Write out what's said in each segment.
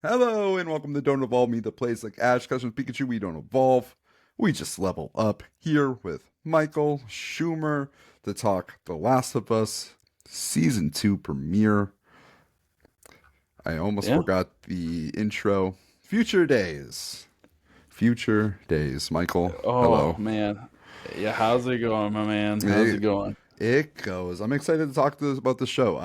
Hello and welcome to Don't Evolve Me, the place like Ash, Customs, Pikachu. We don't evolve. We just level up here with Michael Schumer to talk The Last of Us Season 2 premiere. I almost Yeah. forgot the intro. Future Days. Future Days. Michael, Oh hello. man. Yeah, how's it going, my man? How's it It, going? it goes. I'm excited to talk about the show.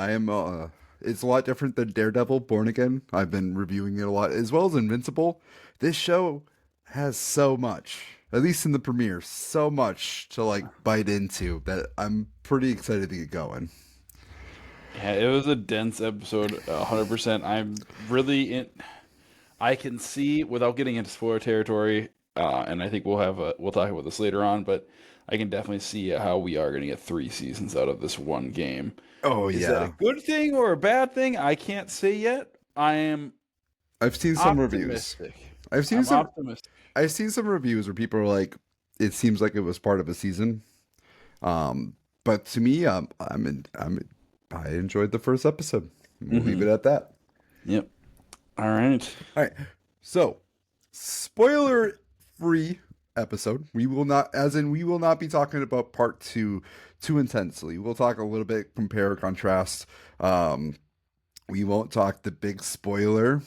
It's a lot different than Daredevil, Born Again. I've been reviewing it a lot, as well as Invincible. This show has so much, at least in the premiere, so much to like bite into that I'm pretty excited to get going. Yeah, it was a dense episode, 100%. I'm really in. I can see without getting into spoiler territory, and I think we'll talk about this later on, but I can definitely see how we are going to get 3 seasons out of this one game. Oh Is that a yeah, good thing or a bad thing? I can't say yet. I am I've seen some reviews. optimistic. I've seen I'm some. optimistic. I've seen some reviews where people are like, "It seems like it was part of a season." But to me, I enjoyed the first episode. We'll leave Hmm. it at that. Yep. All right. All right. So, spoiler free episode. We will not be talking about part two too intensely. We'll talk a little bit, compare, contrast. Um, we won't talk the big spoiler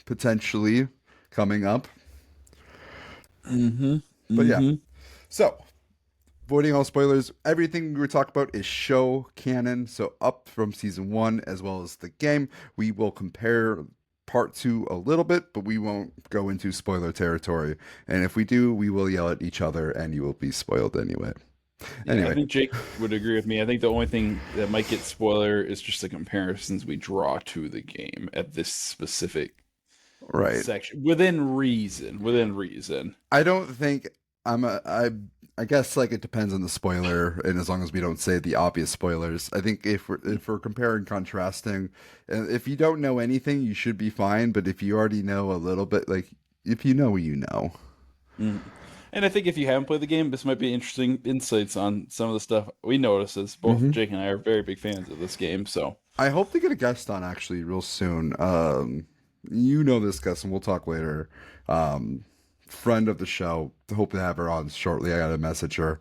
potentially coming up. Mm-hmm. But yeah. Mm-hmm. So, avoiding all spoilers, everything we were talking about is show canon. So, up from season one as well as the game, we will compare part two a little bit, but we won't go into spoiler territory. And if we do, we will yell at each other and you will be spoiled anyway. Yeah, I Anyway, think Jake would agree with me. I think the only thing that might get spoiler is just the comparisons we draw to the game at this specific right. section. Within reason. Within reason. I don't think I guess like it depends on the spoiler, and as long as we don't say the obvious spoilers, I think if we're comparing contrasting, if you don't know anything, you should be fine. But if you already know a little bit, like if you know, you know. Mhm. And I think if you haven't played the game, this might be interesting insights on some of the stuff we notice, as both Hmm. Jake and I are very big fans of this game. So, I hope to get a guest on actually real soon. You know this guest, and we'll talk later. Um, Friend of the show. Hope to have her on shortly. I got to message her.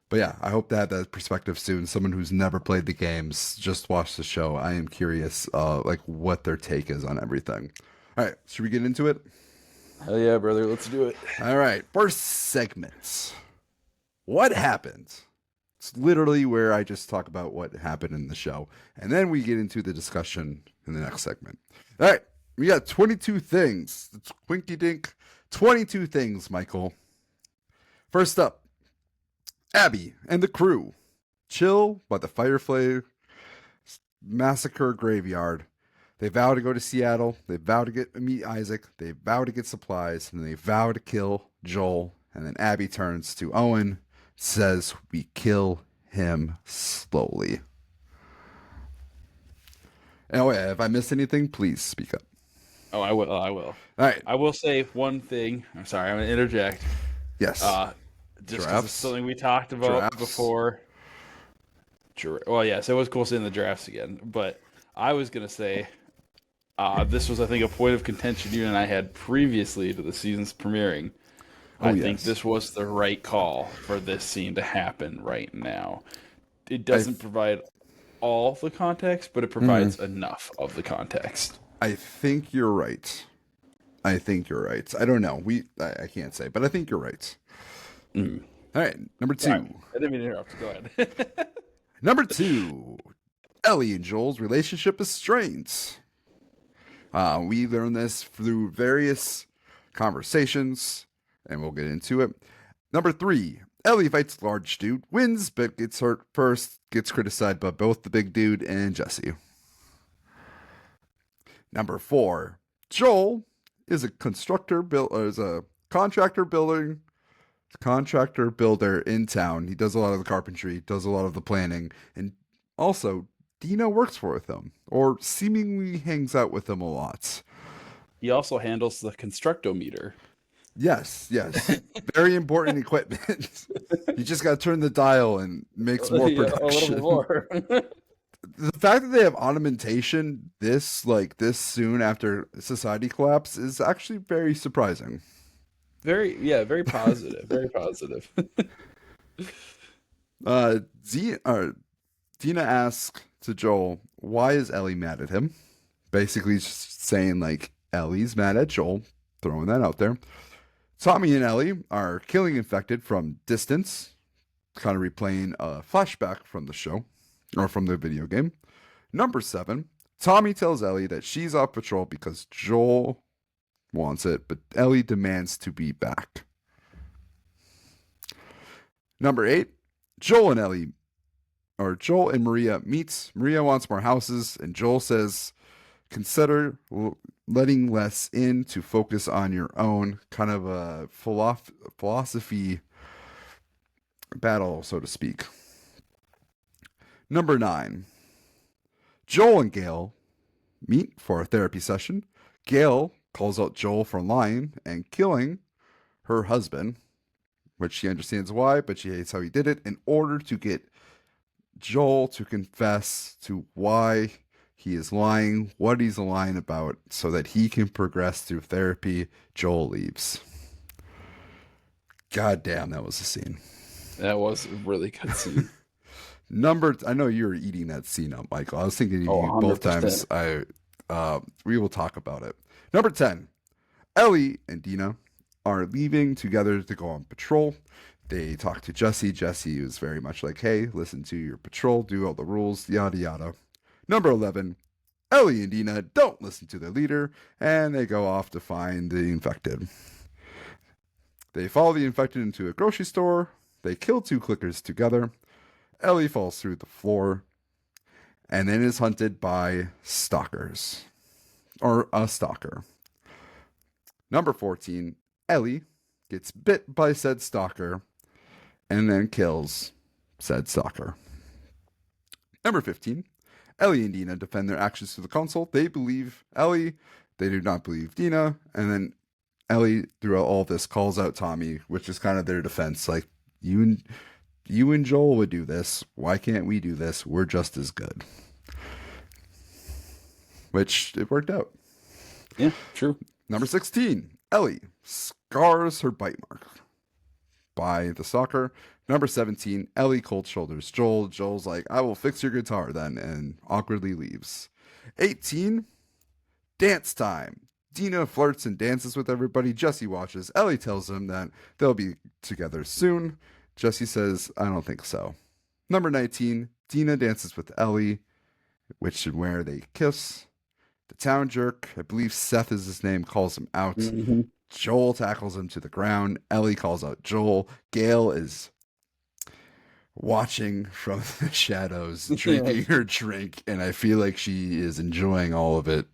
But yeah, I hope to have that perspective soon. Someone who's never played the games, just watched the show. I am curious, like what their take is on everything. All right, should we get into it? hell yeah, brother, let's do it. All right, first segment. What happened? It's literally where I just talk about what happened in the show, and then we get into the discussion in the next segment. All right, we got 22 things. The Twinky Dink, 22 things, Michael. First up, Abby and the crew chill by the Firefly Massacre Graveyard. They vow to go to Seattle. They vow to meet Isaac. They vow to get supplies, and they vow to kill Joel. And then Abby turns to Owen, says, "We kill him slowly." And oh yeah, if I missed anything, please speak up. Oh, I will. I will. All right. I will say one thing. I'm sorry, I'm gonna interject. Yes. Uh, just because it's Giraffes. something we talked about Giraffes. before. Well, yes, it was cool seeing the drafts again. But I was gonna say, this was, I think, a point of contention you and I had previously to the season's premiering. Oh I think yes. this was the right call for this scene to happen right now. It I doesn't provide all the context, but it mhm. provides enough of the context. I think you're right. I think you're right. I don't know. I can't say, but I think you're right. Mm. All right, number Sorry, two. I didn't mean to interrupt. Go ahead. Number two. Ellie and Joel's relationship is strained. We learn this through various conversations, and we'll get into it. Number three. Ellie fights large dude, wins, but gets hurt first, gets criticized by both the big dude and Jesse. Number four. Joel is a is a contractor builder in town. He does a lot of the carpentry, does a lot of the planning, and also Dina works for him or seemingly hangs out with him a lot. He also handles the constructometer. Yes, yes. Very important equipment. You just got to turn the dial and makes more Yeah, a little bit production. more. The fact that they have ornamentation this soon after society collapse is actually very surprising. Very positive, very positive. Z Dina asks to Joel, why is Ellie mad at him? Basically just saying like Ellie's mad at Joel, throwing that out there. Tommy and Ellie are killing infected from distance, kind of replaying a flashback from the show or from the video game. Number 7, Tommy tells Ellie that she's off patrol because Joel wants it, but Ellie demands to be back. Number 8, Joel and Ellie, or Joel and Maria meets. Maria wants more houses, and Joel says, consider letting less in to focus on your own. Kind of a philosophy battle, so to speak. Number 9, Joel and Gail meet for a therapy session. Gail calls out Joel for lying and killing her husband, which she understands why, but she hates how he did it, in order to get Joel to confess to why he is lying, what he's lying about, so that he can progress through therapy. Joel leaves. God damn, that was a scene. That was a really good scene. I know you were eating that scene up, Michael. I was thinking of you 100%. both times. We will talk about it. Number 10, Ellie and Dina are leaving together to go on patrol. They talk to Jesse. Jesse is very much like, hey, listen to your patrol, do all the rules, yada yada. Number 11, Ellie and Dina don't listen to their leader, and they go off to find the infected. They follow the infected into a grocery store. They kill 2 clickers together. Ellie falls through the floor and then is hunted by stalkers. Or a stalker. Number 14, Ellie gets bit by said stalker and then kills said stalker. Number 15, Ellie and Dina defend their actions to the council. They believe Ellie, they do not believe Dina, and then Ellie, throughout all this, calls out Tommy, which is kind of their defense. Like, you and Joel would do this. Why can't we do this? We're just as good. Which, it worked out. Yeah, true. Number 16, Ellie scars her bite mark by the stalker. Number 17, Ellie cold shoulders Joel. Joel's like, I will fix your guitar then, and awkwardly leaves. 18, dance time. Dina flirts and dances with everybody. Jesse watches. Ellie tells him that they'll be together soon. Jesse says, I don't think so. Number 19, Dina dances with Ellie, which is where they kiss. The town jerk, I believe Seth is his name, calls him out. Mm-hmm. Joel tackles him to the ground. Ellie calls out Joel. Gail is watching from the shadows, drinking her drink, and I feel like she is enjoying all of it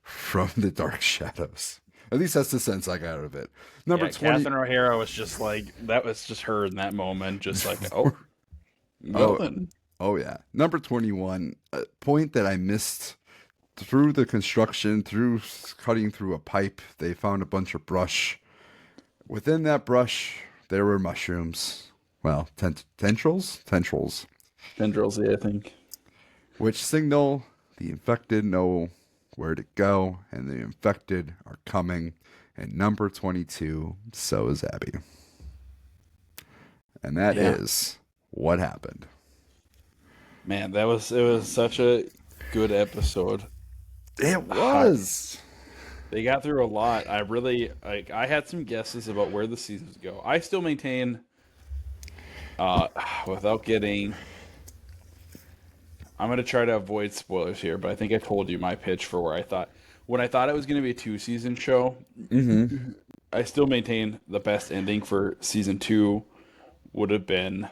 from the dark shadows. At least that's the sense I got out of it. Number 20. Catherine O'Hara was just like, that was just her in that moment, just like, oh, nothing. Oh yeah. Number 21, a point that I missed through the construction, through cutting through a pipe. They found a bunch of brush. Within that brush, there were mushrooms. Well, tendrils, Tendrils, yeah, I think. which signal the infected know where to go, and the infected are coming. And number 22, so is Abby. And that is what happened. Man, it was such a good episode. It was. They got through a lot. I had some guesses about where the seasons go. I still maintain, without getting, I'm gonna try to avoid spoilers here, but I think I told you my pitch for where I thought when I thought it was gonna be a 2-season show. Mm-hmm. I still maintain the best ending for season 2 would have been,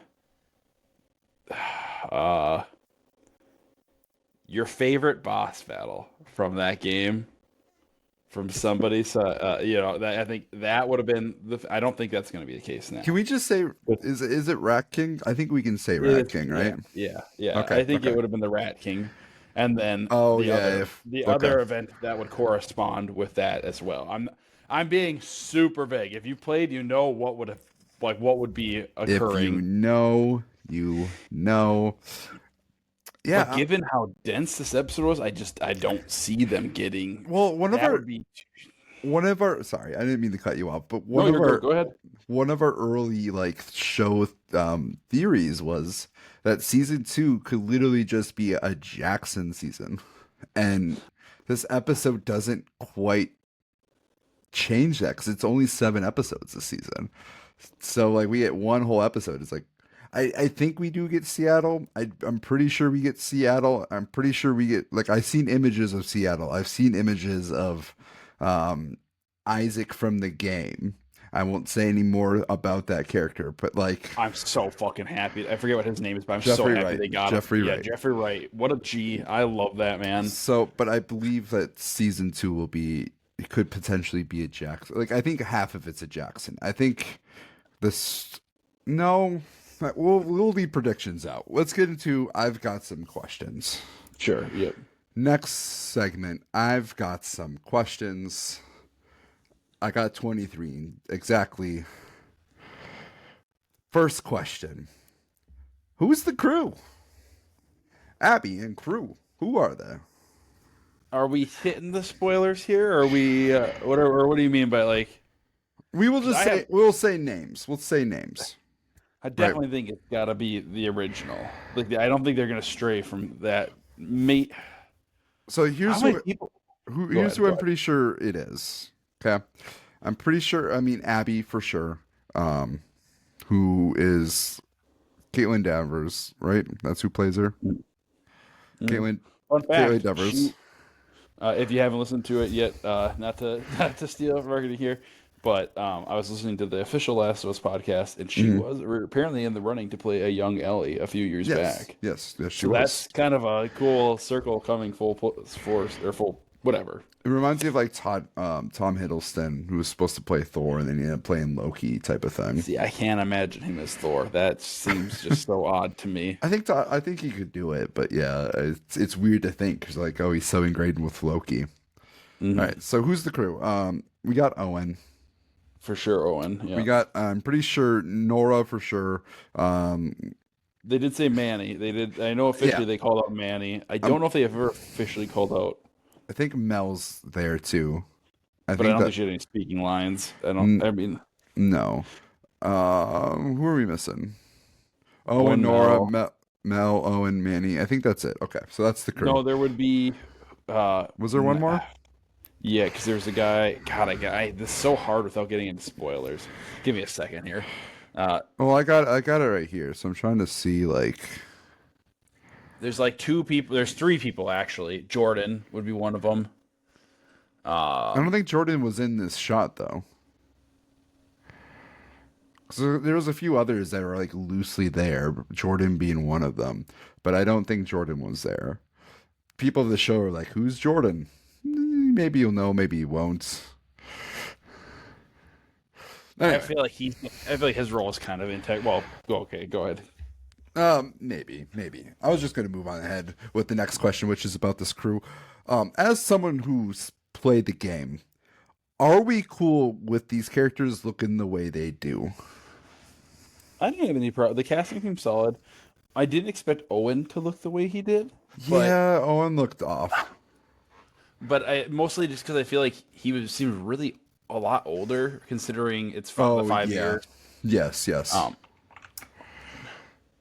your favorite boss battle from that game, from somebody. So that I think that would have been I don't think that's going to be the case now. Can we just say, is it Rat King? I think we can say Rat King, right? Yeah. Okay, I think it would have been the Rat King, and then other event that would correspond with that as well. I'm being super vague. If you played, you know what would be occurring. If you know, you know. Yeah. But given how dense this episode was, I don't see them getting. Well, That would be. one of our sorry, I didn't mean to cut you off, but No, you're good. Go ahead. one of our early like show theories was that season 2 could literally just be a Jackson season, and this episode doesn't quite change that because it's only 7 episodes this season. So like we get one whole episode. It's like I think we do get Seattle. I'm pretty sure we get Seattle. I'm pretty sure we get like I've seen images of Seattle. I've seen images of Isaac from the game. I won't say any more about that character, but like I'm so fucking happy. I forget what his name is, but I'm Jeffrey so happy Wright. they got Jeffrey him. Yeah, Wright. Jeffrey Wright. What a G. I love that man. So, but I believe that season 2 will be it could potentially be a Jackson. Like I think half of it's a Jackson. I think this no, we'll leave predictions out. Let's get into I've got some questions. Sure. Yep. Next segment, I've got some questions. I got 23 exactly. First question. Who's the crew? Abby and crew. Who are they? Are we hitting the spoilers here? Or are we what do you mean by like We will just say we'll say names. We'll say names. I definitely think it's got to be the original. Like I don't think they're going to stray from that. Mate, So here's how many people? here's who I'm pretty sure it is. Okay, I'm pretty sure. I mean Abby for sure. Who is Caitlin Danvers? Right, that's who plays her. Caitlin. Fun Caitlin fact. Danvers. If you haven't listened to it yet, not to steal marketing here, but I was listening to the official Last of Us podcast, and she was apparently in the running to play a young Ellie a few years back. Yes, she So was. that's kind of a cool circle coming full force or full whatever. It reminds me of like Tom Hiddleston, who was supposed to play Thor, and then he ended up playing Loki, type of thing. See, I can't imagine him as Thor. That seems just so odd to me. I think he could do it, but yeah, it's weird to think because like he's so ingrained with Loki. Mm-hmm. All right, so who's the crew? We got Owen. For sure, Owen. Yeah. We got I'm pretty sure Nora for sure. They did say Manny. They did. I know officially they called out Manny. I don't know if they ever officially called out. I think Mel's there too. I don't think she had any speaking lines. I mean, no. Who are we missing? Owen, Nora, Mel, Owen, Manny. I think that's it. Okay, so that's the crew. No, there would be. Was there one more? Yeah, because there's a guy. God, this is so hard without getting into spoilers. Give me a second here. Well, I got it right here, so I'm trying to see like. There's like 2 people. There's 3 people actually. Jordan would be one of them. I don't think Jordan was in this shot though. So there was a few others that were like loosely there, Jordan being one of them, but I don't think Jordan was there. People of the show are like, "Who's Jordan?" Maybe you'll know, maybe you won't. Anyway. I feel like his role is kind of intact. Well, okay, go ahead. Maybe. I was just going to move on ahead with the next question, which is about this crew. As someone who's played the game, are we cool with these characters looking the way they do? I didn't have any problem. The casting seemed solid. I didn't expect Owen to look the way he did. Yeah, Owen looked off. But mostly just because I feel like he seemed really a lot older, considering it's from the 5 years. Yes.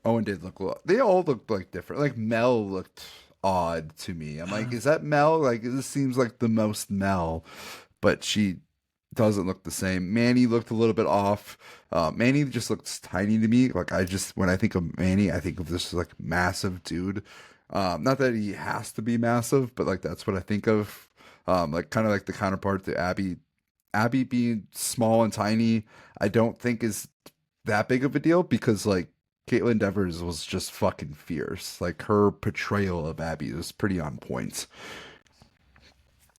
Owen did look a lot. They all looked like different. Like Mel looked odd to me. I'm like, is that Mel? Like this seems like the most Mel, but she doesn't look the same. Manny looked a little bit off. Manny just looks tiny to me. Like when I think of Manny, I think of this like massive dude. Not that he has to be massive, but like that's what I think of. Like kind of like the counterpart to Abby. Abby being small and tiny, I don't think is that big of a deal because like Caitlin Devers was just fucking fierce. Like her portrayal of Abby was pretty on point.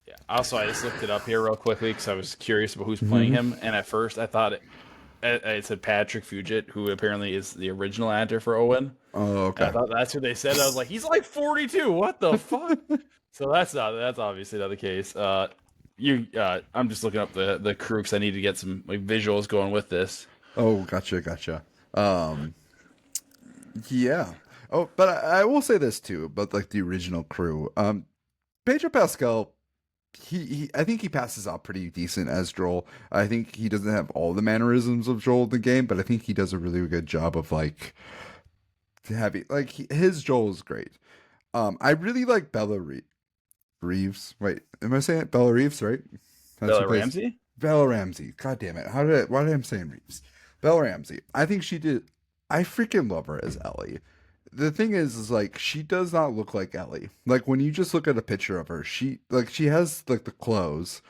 Yeah. Also, I just looked it up here real quickly because I was curious about who's playing him, and at first I thought it said Patrick Fugit, who apparently is the original actor for Owen. Oh, okay. And I thought that's who they said. I was like, he's like 42. What the fuck? So that's obviously not the case. I'm just looking up the crew because I need to get some like visuals going with this. Oh, gotcha. Yeah. Oh, but I will say this too about like the original crew. Pedro Pascal, I think he passes out pretty decent as Joel. I think he doesn't have all the mannerisms of Joel in the game, but I think he does a really good job of like having like his Joel is great. I really like Reeves. Wait, am I saying it? Bella Reeves, right? That's who Bella plays Ramsey? Bella Ramsey. God damn it! Why did I saying Reeves? Bella Ramsey. I think she did. I freaking love her as Ellie. The thing is like she does not look like Ellie. Like when you just look at a picture of her, she has like the clothes,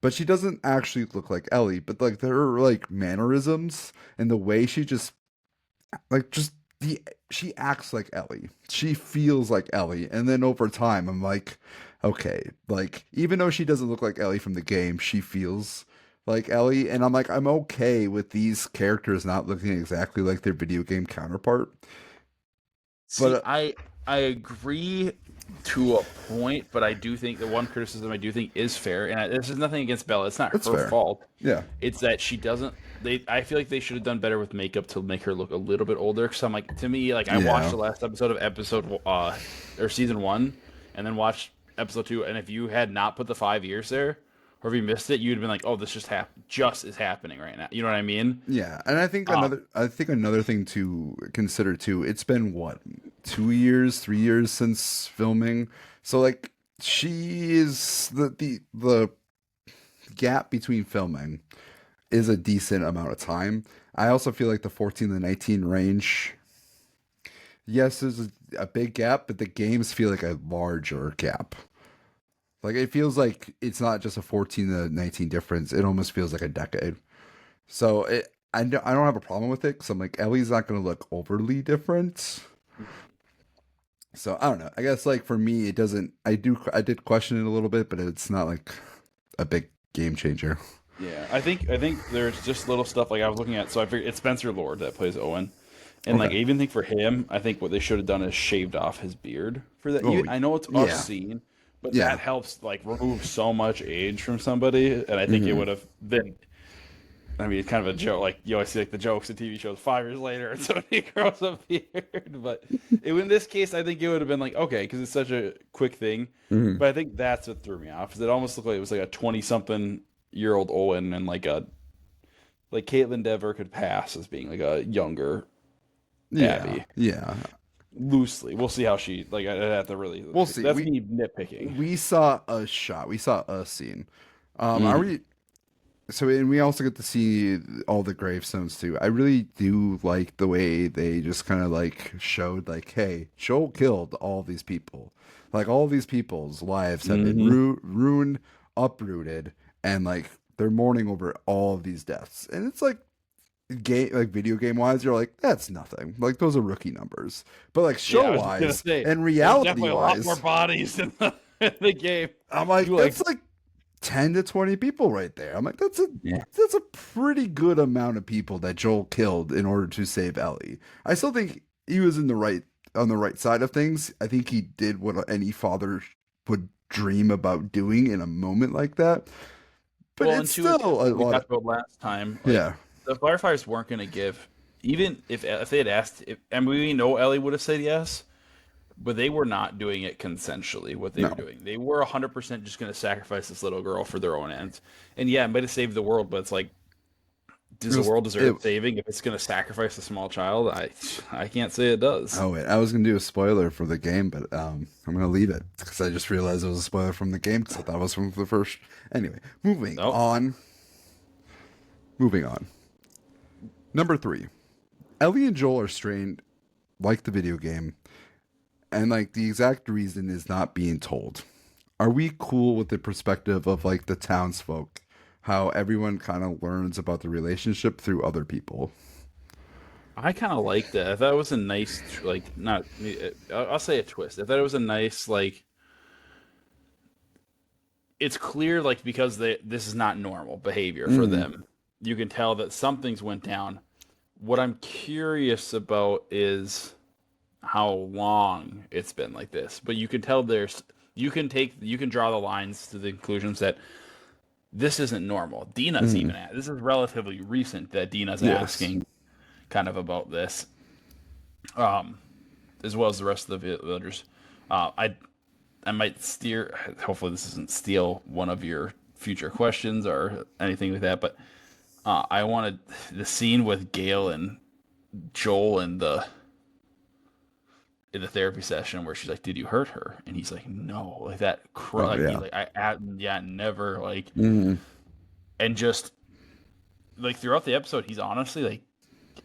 but she doesn't actually look like Ellie. But like her like mannerisms and the way she just like just the she acts like Ellie. She feels like Ellie. And then over time I'm like, okay, like even though she doesn't look like Ellie from the game, she feels like Ellie. And I'm like, I'm okay with these characters not looking exactly like their video game counterpart. But See, I agree to a point, but I do think the one criticism I do think is fair, and this is nothing against Bella. It's not it's her fair. fault. Yeah. It's that she doesn't. I feel like they should have done better with makeup to make her look a little bit older. Because I'm like, to me, like I watched Yeah. the last episode of or season 1, and then watched episode 2, and if you had not put the 5 years there, or if you missed it, you'd have been like, oh, this just is happening right now. You know what I mean? Yeah, and Um, I think another thing to consider too, it's been what, 2 years, 3 years since filming. So like she is the gap between filming is a decent amount of time. I also feel like the 14 to 19 range, yes, there's a big gap, but the games feel like a larger gap. Like it feels like it's not just a 14 to 19 difference. It almost feels like a decade. So I don't have a problem with it because I'm like Ellie's not going to look overly different. So I don't know. I guess like for me, it doesn't. I did question it a little bit, but it's not like a big game changer. Yeah, I think there's just little stuff like I was looking at. So I figured it's Spencer Lord that plays Owen, and like Okay. I even think for him, I think what they should have done is shaved off his beard for that. Oh I know it's yeah, obscene, but yeah. that helps like remove so much age from somebody, and I think it Hmm. would have been. I mean, it's kind of a joke. Like you always see like the jokes in TV shows 5 years later, and somebody grows a beard. But in this case, I think it would have been like okay, because it's such a quick thing. Hmm. But I think that's what threw me off. Is it almost looked like it was like a 20-something-year-old Owen, and like Caitlin Dever could pass as being like a younger Yeah, Abby. yeah. Loosely, we'll see how she like. I have to really. We'll see. That's me nitpicking. We saw a shot. We saw a scene. Are Mhm. we? So and we also get to see all the gravestones too. I really do like the way they just kind of like showed like, hey, Joel killed all these people. Like all these people's lives have been Mhm. ruined, uprooted, and like they're mourning over all of these deaths. And it's game like video game wise, you're like, that's nothing. Like those are rookie numbers. But like Yeah, show I was just gonna wise say and there's reality definitely a lot more wise, bodies in in the game. I'm like, You like, that's like 10 to 20 people right there. I'm like, yeah. that's a pretty good amount of people that Joel killed in order to save Ellie. I still think he was in the right on the right side of things. I think he did what any father would dream about doing in a moment like that. But Well, it's and two, it's still a what we lot of talked about last time. Like yeah. the firefighters weren't gonna give, even if they had asked, and we know Ellie would have said yes. But they were not doing it consensually, what they were No. doing. They were 100% just going to sacrifice this little girl for their own ends. And yeah, it might have saved the world, but it's like, It does the was world it deserve saving if it's going to sacrifice a small child? I can't say it does. Oh wait, I was gonna do a spoiler for the game, but I'm gonna leave it because I just realized it was a spoiler from the game because I thought it was from the first. Anyway, moving Oh, on. Moving on. Number 3, Ellie and Joel are strained like the video game, and like the exact reason is not being told. Are we cool with the perspective of like the townsfolk, how everyone kind of learns about the relationship through other people? I kind of liked it. I thought it was a nice, like, not, I'll say a twist. I thought it was a nice, like, it's clear, like, because this is not normal behavior for Mm, them. You can tell that something's went down. What I'm curious about is how long it's been like this. But you can tell you can draw the lines to the conclusions that this isn't normal. Dina's mm, even this is relatively recent that Dina's yes. asking kind of about this. Um as well as the rest of the villagers. I might steer. Hopefully, this doesn't steal one of your future questions or anything like that. But I wanted the scene with Gail and Joel in the therapy session where she's like, "Did you hurt her?" And he's like, "No." Like that. Oh Like he's yeah. like, yeah, never." Like, Mhm. and just like throughout the episode, he's honestly like,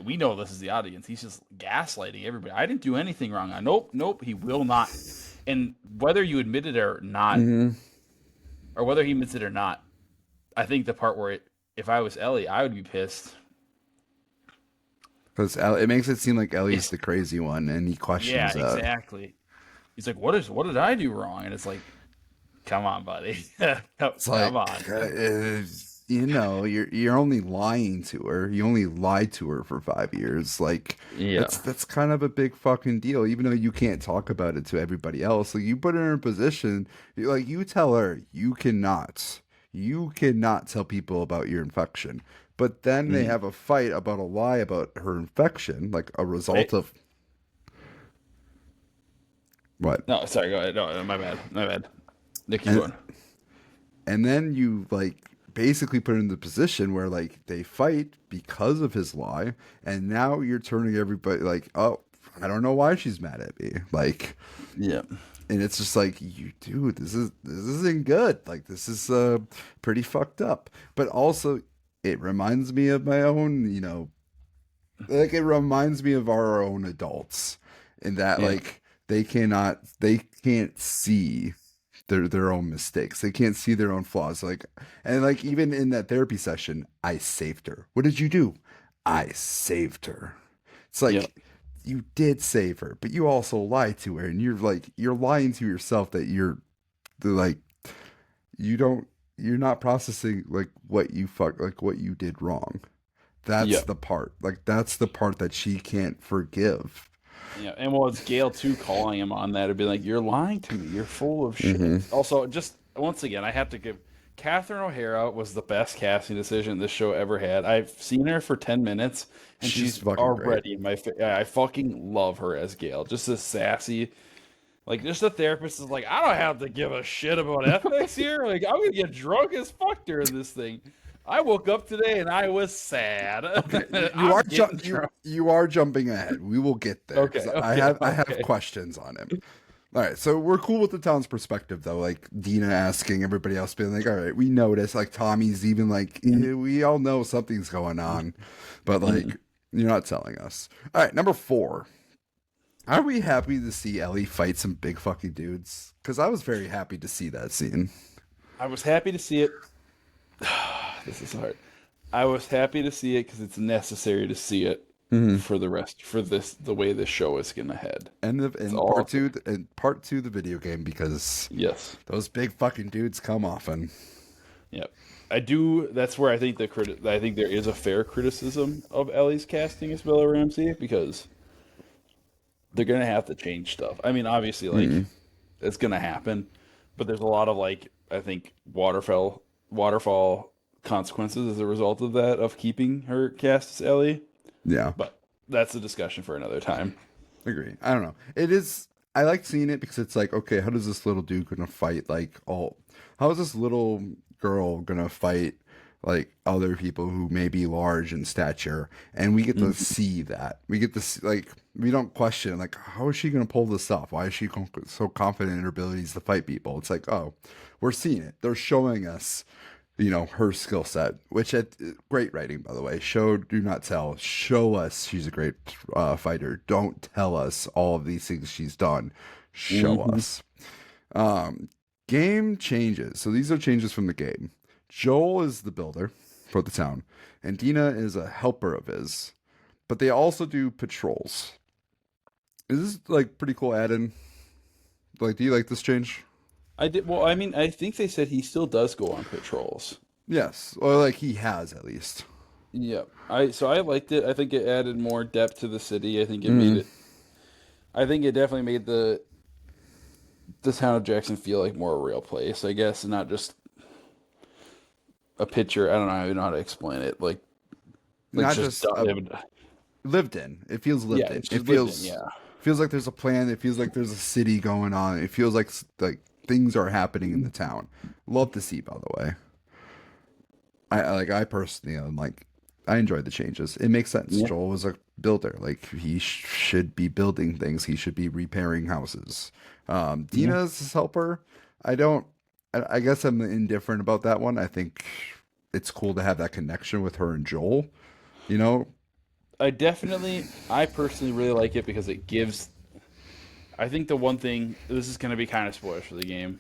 we know this is the audience. He's just gaslighting everybody. I didn't do anything wrong. Nope. He will not. And whether you admit it or not, Mhm. or whether he admits it or not, I think the part where if I was Ellie, I would be pissed. Because it makes it seem like Ellie's It's, the crazy one, and he yeah, questions that. exactly. He's like, what did I do wrong? And it's like, come on, buddy. It's Come like, on. you're only lying to her. You only lied to her for 5 years. Like Yeah. that's kind of a big fucking deal. Even though you can't talk about it to everybody else, like you put her in a position, like you tell her you cannot tell people about your infection. But then they Mm. have a fight about a lie about her infection, like a Right? result of what? No, sorry, go ahead. No, my bad. My bad. Nick, keep And going. and then you like basically put her in the position where like they fight because of his lie, and now you're turning everybody like, oh, I don't know why she's mad at me, like, Yeah. and it's just like, you dude, this isn't good, like this is pretty fucked up. But also it reminds me of my own, like it reminds me of our own adults in that Yeah. like they can't see their own mistakes. They can't see their own flaws. Like, and like even in that therapy session, I saved her. What did you do? I saved her. It's Yeah. like you did save her, but you also lied to her, and you're lying to yourself that like you don't you're not processing like what you did wrong. Yeah. That's the part that she can't forgive. Yeah, and well, it's Gail too calling him on that. It'd be like, "You're lying to me. You're full of shit." Mm-hmm. Also, just once again, I have to give Catherine O'Hara was the best casting decision this show ever had. I've seen her for 10 minutes, and She's she's fucking great. already I fucking love her as Gail. Just as sassy, like just the therapist is like, "I don't have to give a shit about ethics here. Like, I'm gonna get drunk as fuck during this thing." I woke up today and I was sad. Okay, I'm getting drunk. you are jumping ahead. We will get there because Okay, okay, I have okay. questions on him. All right, so we're cool with the town's perspective though. Like Dina asking everybody else, being like, "All right, we notice." Like Tommy's even like, "We all know something's going on, but Mhm. like you're not telling us." All right, number 4. Are we happy to see Ellie fight some big fucking dudes? Because I was very happy to see that scene. I was happy to see it. This is hard. I was happy to see it because it's necessary to see it Mm-hmm. for the way this show is gonna head. It's And all part two, the video game, because yes, those big fucking dudes come often. yep. I do. That's where I think I think there is a fair criticism of Ellie's casting as Bella Ramsey because they're gonna have to change stuff. I mean, obviously, like Mm-hmm. it's gonna happen, but there's a lot of like I think waterfall consequences as a result of that of keeping her cast as Ellie. Yeah, But that's a discussion for another time. agree. I don't know. It is. I like seeing it because it's like, okay, how does this little dude gonna fight like all? How is this little girl gonna fight like other people who may be large in stature? And we get to Mhm. see that. We get to see, like we don't question like how is she gonna pull this off? Why is she so confident in her abilities to fight people? It's like, oh, we're seeing it. They're showing us her skill set, which great writing, by the way. Show, do not tell. Show us she's a great fighter. Don't tell us all of these things she's done. Show Mhm. us. um Game changes, so these are changes from the game. Joel is the builder for the town, and Dina is a helper of his, but they also do patrols. Is this like pretty cool add-in? Like, do you like this change? I did well. I mean, I think they said he still does go on patrols. Yes, or like he has at least. Yeah. I liked it. I think it added more depth to the city. I think it made Mm, it. I think it definitely made the town of Jackson feel like more a real place. I guess, and not just a picture. I don't know. I don't know how to explain it. Like not just just done. lived in. It feels lived Yeah, in. it's It just lived in. feels Yeah. feels like there's a plan. It feels like there's a city going on. It feels like things are happening in the town. Love to see, by the way. I personally am like I enjoyed the changes. It makes sense. Yeah. Joel was a builder. Like he should be building things. He should be repairing houses. Yeah. Dina's his helper. I don't. I guess I'm indifferent about that one. I think it's cool to have that connection with her and Joel. You know, I personally really like it because it gives. I think the one thing, this is going to be kind of spoilers for the game,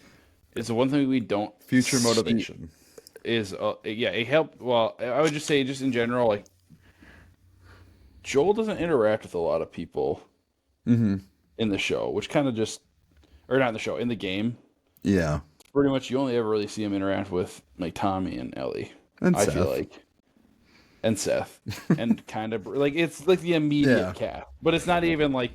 is the one thing we don't future see motivation. is, yeah, it helped. Well, I would just say, just in general, like, Joel doesn't interact with a lot of people Mm-hmm. in the show, which kind of just, or not in the show, in the game. Yeah, Pretty much, you only ever really see him interact with, like, Tommy and Ellie, and I feel Seth. like. And Seth, and kind of like it's like the Yeah. immediate cast, but it's not even like,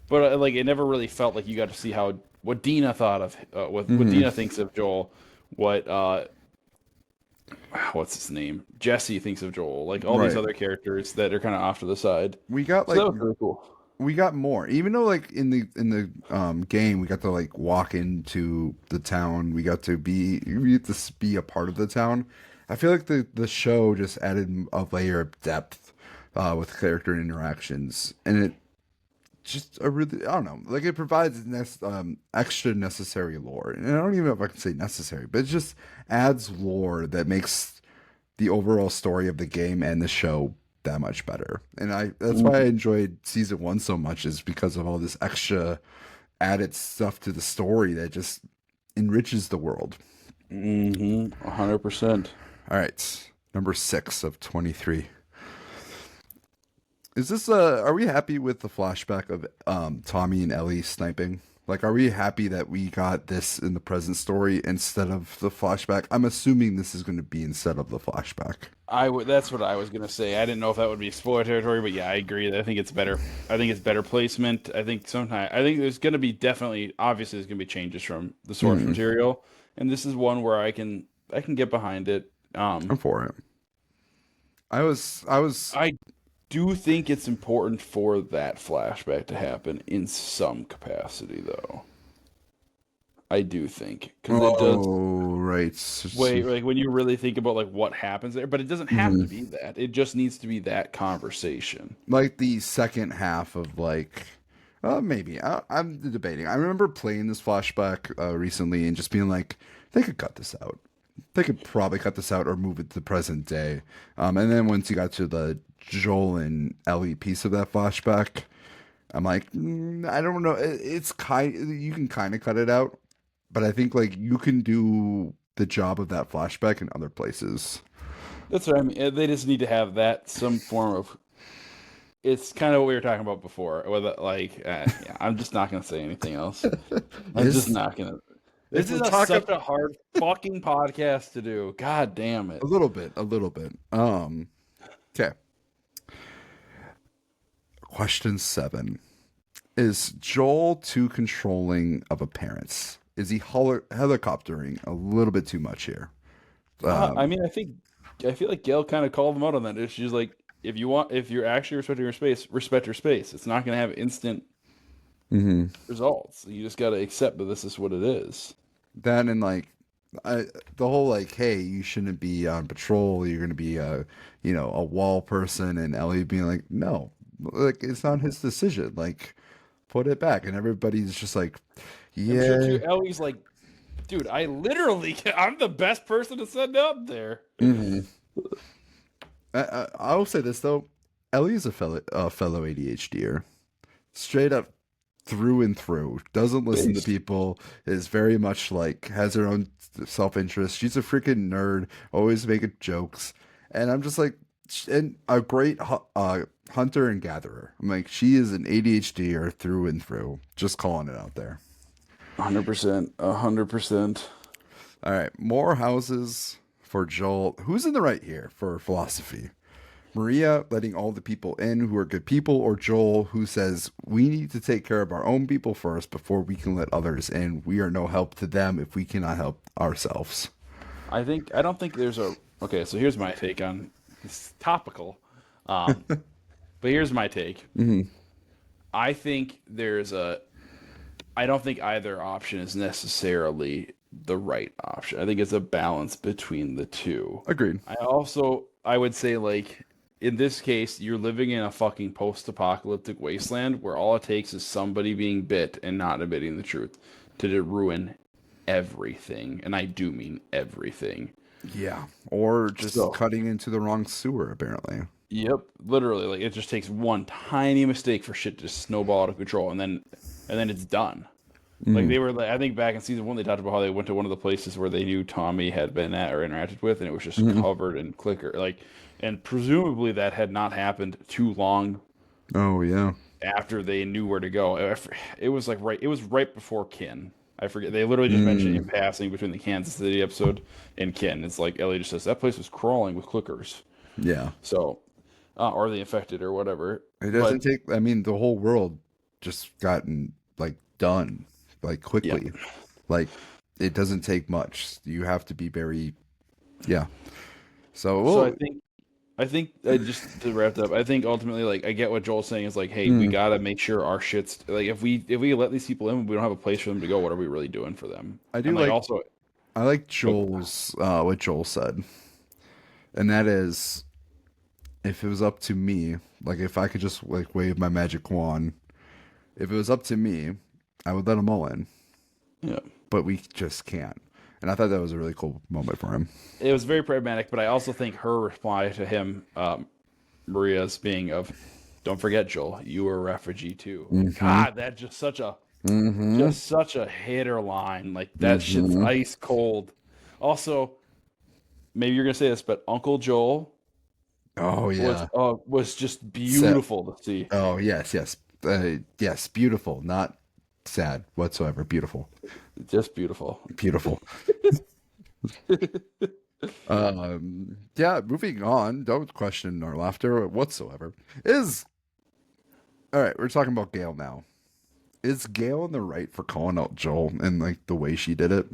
but like it never really felt like you got to see how what Dina thought of what Mm-hmm. Dina thinks of Joel, what what's his name, Jesse thinks of Joel, like all these Right. other characters that are kind of off to the side. We got So like that was really cool. we got more. Even though like in the game we got to like walk into the town. We get to be a part of the town. I feel like the show just added a layer of depth with character interactions, and it just a really I don't know like it provides extra necessary lore, and I don't even know if I can say necessary, but it just adds lore that makes the overall story of the game and the show that much better. And I that's why I Mm-hmm. enjoyed season one so much is because of all this extra added stuff to the story that just enriches the world. 100%. All right, number 6 of 23. Is this are we happy with the flashback of Tommy and Ellie sniping? Like, are we happy that we got this in the present story instead of the flashback? I'm assuming this is going to be instead of the flashback. That's what I was gonna say. I didn't know if that would be spoiler territory, but yeah, I agree. I think it's better. I think it's better placement. I think there's gonna be definitely, obviously, there's gonna be changes from the source Mm, material, and this is one where I can get behind it. I'm for it. I was I do think it's important for that flashback to happen in some capacity, though. I do think because it does. Oh, right. Wait, like when you really think about like what happens there, but it doesn't have to Mhm. be that. It just needs to be that conversation. Like the second half of like, maybe I'm debating. I remember playing this flashback recently and just being like, they could cut this out. They could probably cut this out or move it to the present day. And then once you got to the Joel and Ellie piece of that flashback, I'm like, I don't know. It's kind. You can kind of cut it out, but I think like you can do the job of that flashback in other places. That's what I mean. They just need to have that some form of. It's kind of what we were talking about before. Whether like, yeah, I'm just not gonna say anything else. I'm just Is not gonna. if This we're is talking such a hard fucking podcast to do. God damn a it. little bit, a little bit. Okay. Question 7: Is Joel too controlling of appearance? Is he helicoptering a little bit too much here? I Um, mean, I feel like Gail kind of called him out on that. She's like, if you're actually respecting her space, respect her space. It's not gonna have instant mhm. results. You just gotta accept that this is what it is. That and like I, the whole like, hey, you shouldn't be on patrol. You're gonna be a wall person, and Ellie being like, no, like it's not his decision. Like, put it back, and everybody's just like, I'm sure yeah. too. Ellie's like, dude, I'm the best person to send up there. Mhm. I will say this though, Ellie is a fellow ADHDer, straight up through and through. Doesn't listen to Based. people. Is very much like has her own self interest. She's a freaking nerd. Always making jokes, and I'm just like, and a great hunter and gatherer. I'm like, she is an ADHDer through and through. Just calling it out there. 100%. 100%. All right, more houses for Joel. Who's in the right here for philosophy? Maria letting all the people in who are good people, or Joel who says we need to take care of our own people first before we can let others in. We are no help to them if we cannot help ourselves. I don't think there's a. Okay, so here's my take on this topical. Um, but here's my take. Hmm. I think I don't think either option is necessarily the right option. I think it's a balance between the two. Agreed. I would say, like, in this case, you're living in a fucking post-apocalyptic wasteland where all it takes is somebody being bit and not admitting the truth to ruin everything. And I do mean everything. Yeah. Or just So, cutting into the wrong sewer, apparently. yep, literally, like it just takes one tiny mistake for shit to just snowball out of control, and then it's done. Like Mm. they were, like, I think back in season one, they talked about how they went to one of the places where they knew Tommy had been at or interacted with, and it was just Mhm. covered in clicker. Like, and presumably that had not happened too long Oh, yeah. after they knew where to go. It was like it was right before Kin. I forget. They literally just mentioned it in Mm. passing between the Kansas City episode and Kin. It's like Ellie just says that place was crawling with clickers. Yeah. So, or the infected or whatever. It But doesn't take, I mean, the whole world just gotten, like, done, like, yeah. quickly. Like, it doesn't take much. You have to be very, yeah. So, So well, I think just to wrap it up, I think ultimately, like, I get what Joel's saying is like, hey, we mm, gotta make sure our shit's like, if we let these people in, we don't have a place for them to go. What are we really doing for them? I And do like like, also, I like oh, Joel's, what Joel said. And that is, if it was up to me, like, if I could just, like, wave my magic wand, if it was up to me, I would let them all in. yeah, But we just can't. And I thought that was a really cool moment for him. it was very pragmatic. But I also think her reply to him, Maria's being of, don't forget, Joel, you were a refugee too. Mm-hmm. God, that Mm-hmm. just such a hitter line. Like that shit's Mm-hmm. ice cold. Also, maybe you're gonna say this, but Uncle Joel Oh yeah. was just Sad. beautiful to see. Oh yes, yes, yes. Beautiful, not sad whatsoever. Beautiful, Just beautiful. beautiful. Yeah. Moving on. Don't question our laughter whatsoever. Is all right. We're talking about Gail now. Is Gail in the right for calling out Joel and like the way she did it?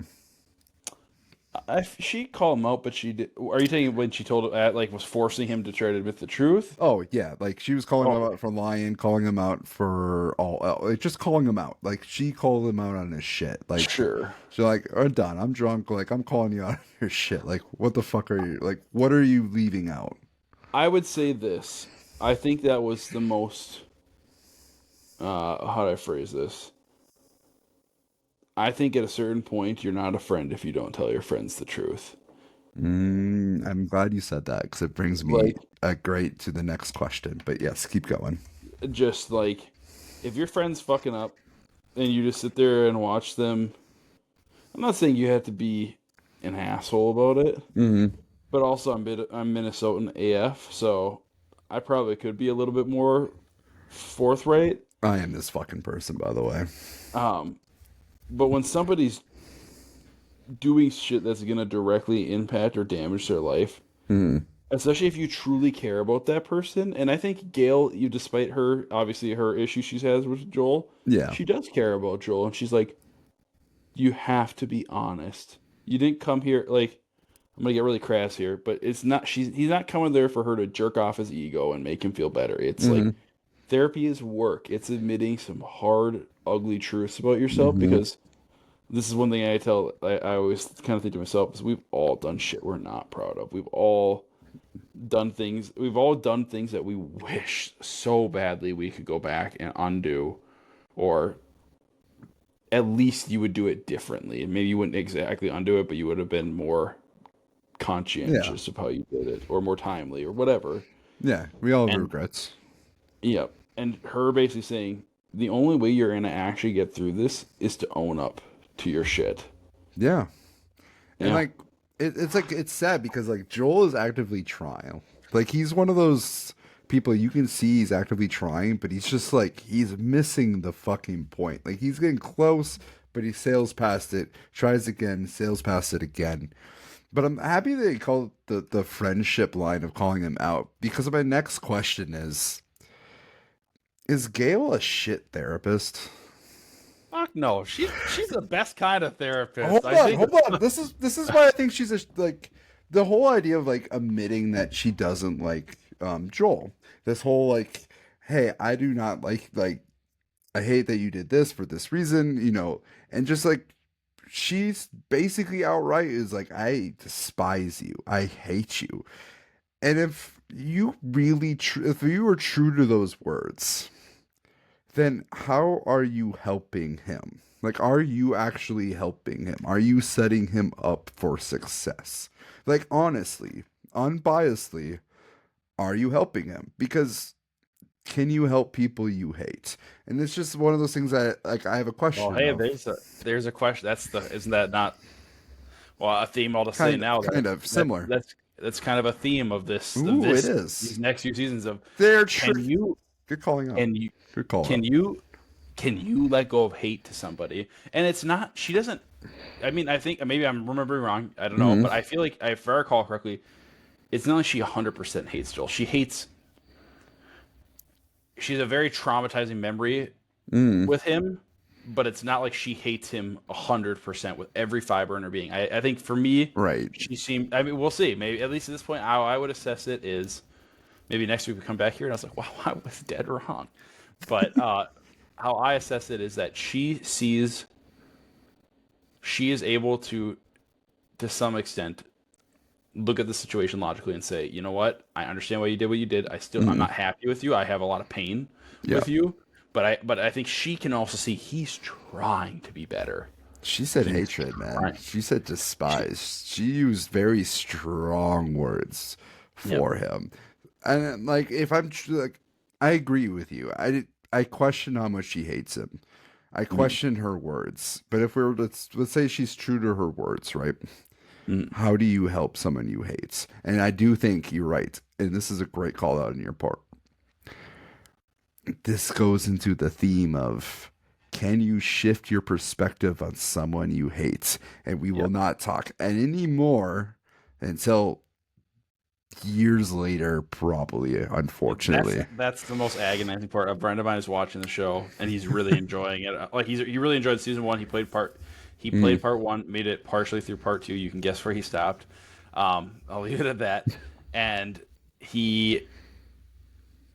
She called him out, but she did. Are you saying when she told like was forcing him to try to admit the truth? Oh yeah, like she was calling him Oh, out for lying, calling him out for all, like just calling him out. Like she called him out on his shit. Like sure. she's like, "Oh, done. I'm drunk. Like I'm calling you out on your shit. Like what the fuck are you? Like what are you leaving out?" I would say this. I think that was the most. How do I phrase this? I think at a certain point, you're not a friend if you don't tell your friends the truth. I'm glad you said that because it brings me Like, great to the next question. But yes, keep going. just like, if your friend's fucking up and you just sit there and watch them, I'm not saying you have to be an asshole about it, Hmm. but also I'm Minnesotan AF, so I probably could be a little bit more forthright. I am this fucking person, by the way. Um, but when somebody's doing shit that's gonna directly impact or damage their life, Hmm. especially if you truly care about that person, and I think Gail, you despite her obviously her issue she has with Joel, Yeah. she does care about Joel, and she's like, you have to be honest. You didn't come here like I'm gonna get really crass here, but it's not he's not coming there for her to jerk off his ego and make him feel better. It's like Hmm. therapy is work. It's admitting some hard, ugly truths about yourself Hmm. because this is one thing I always kind of think to myself is we've all done shit we're not proud of. We've all done things that we wish so badly we could go back and undo, or at least you would do it differently. And maybe you wouldn't exactly undo it, but you would have been more Yeah. conscientious of how you did it, or more timely, or whatever. Yeah. We all have And regrets. yep. And her basically saying the only way you're gonna actually get through this is to own up to your shit. Yeah. And Yeah. like it's like it's sad because like Joel is actively trying. Like he's one of those people you can see he's actively trying, but he's just like he's missing the fucking point. Like he's getting close, but he sails past it, tries again, sails past it again. But I'm happy that he called the friendship line of calling him out because my next question is Gail a shit therapist? Fuck no. She's the best kind of therapist. Hold I on, think. hold on. This is why I think she's like the whole idea of like admitting that she doesn't like Joel. This whole like, hey, I do not like I hate that you did this for this reason, and just like she's basically outright is like, I despise you, I hate you. And if you really, if you were true to those words, then how are you helping him? Like, are you actually helping him? Are you setting him up for success? Like, honestly, unbiasedly, are you helping him? Because can you help people you hate? And it's just one of those things that, like, I have a Well, question hey, of. there's a question. Isn't that not a theme? I'll just say now Kind of similar. that's kind of a theme of Ooh, it these is. next few seasons of They're can you Good calling out. can you Good call can out. you can you let go of hate to somebody? And it's not she doesn't. I mean, I think maybe I'm remembering wrong. I don't know, Mm-hmm. but I feel like if I recall correctly, it's not like she 100% hates Joel. She's a very traumatizing memory Mm. with him, but it's not like she hates him 100% with every fiber in her being. I think for me, Right. she seemed. I mean, we'll see. Maybe at least at this point, how I would assess it is maybe next week we come back here and I was like, wow, I was dead wrong. But how I assess it is that she is able to some extent, look at the situation logically and say, you know what, I understand why you did what you did. I'm Mm. not happy with you. I have a lot of pain Yeah. with you, but I think she can also see he's trying to be better. She said He's hatred, man. trying. She said She, despise. She used very strong words yep. for him. And like, if like, I agree with you. I question how much she hates him. I Mm, question her words. But if let's say she's true to her words, right? mm, How do you help someone you hate? And I do think you're right. And this is a great call out on your part. This goes into the theme of, can you shift your perspective on someone you hate? And we will yep. not talk anymore until years later, probably, unfortunately. That's the most agonizing part. A friend of mine is watching the show and he's really enjoying it. Like he really enjoyed season one. He Mm, played part one, made it partially through part two. You can guess where he stopped. I'll leave it at that. And he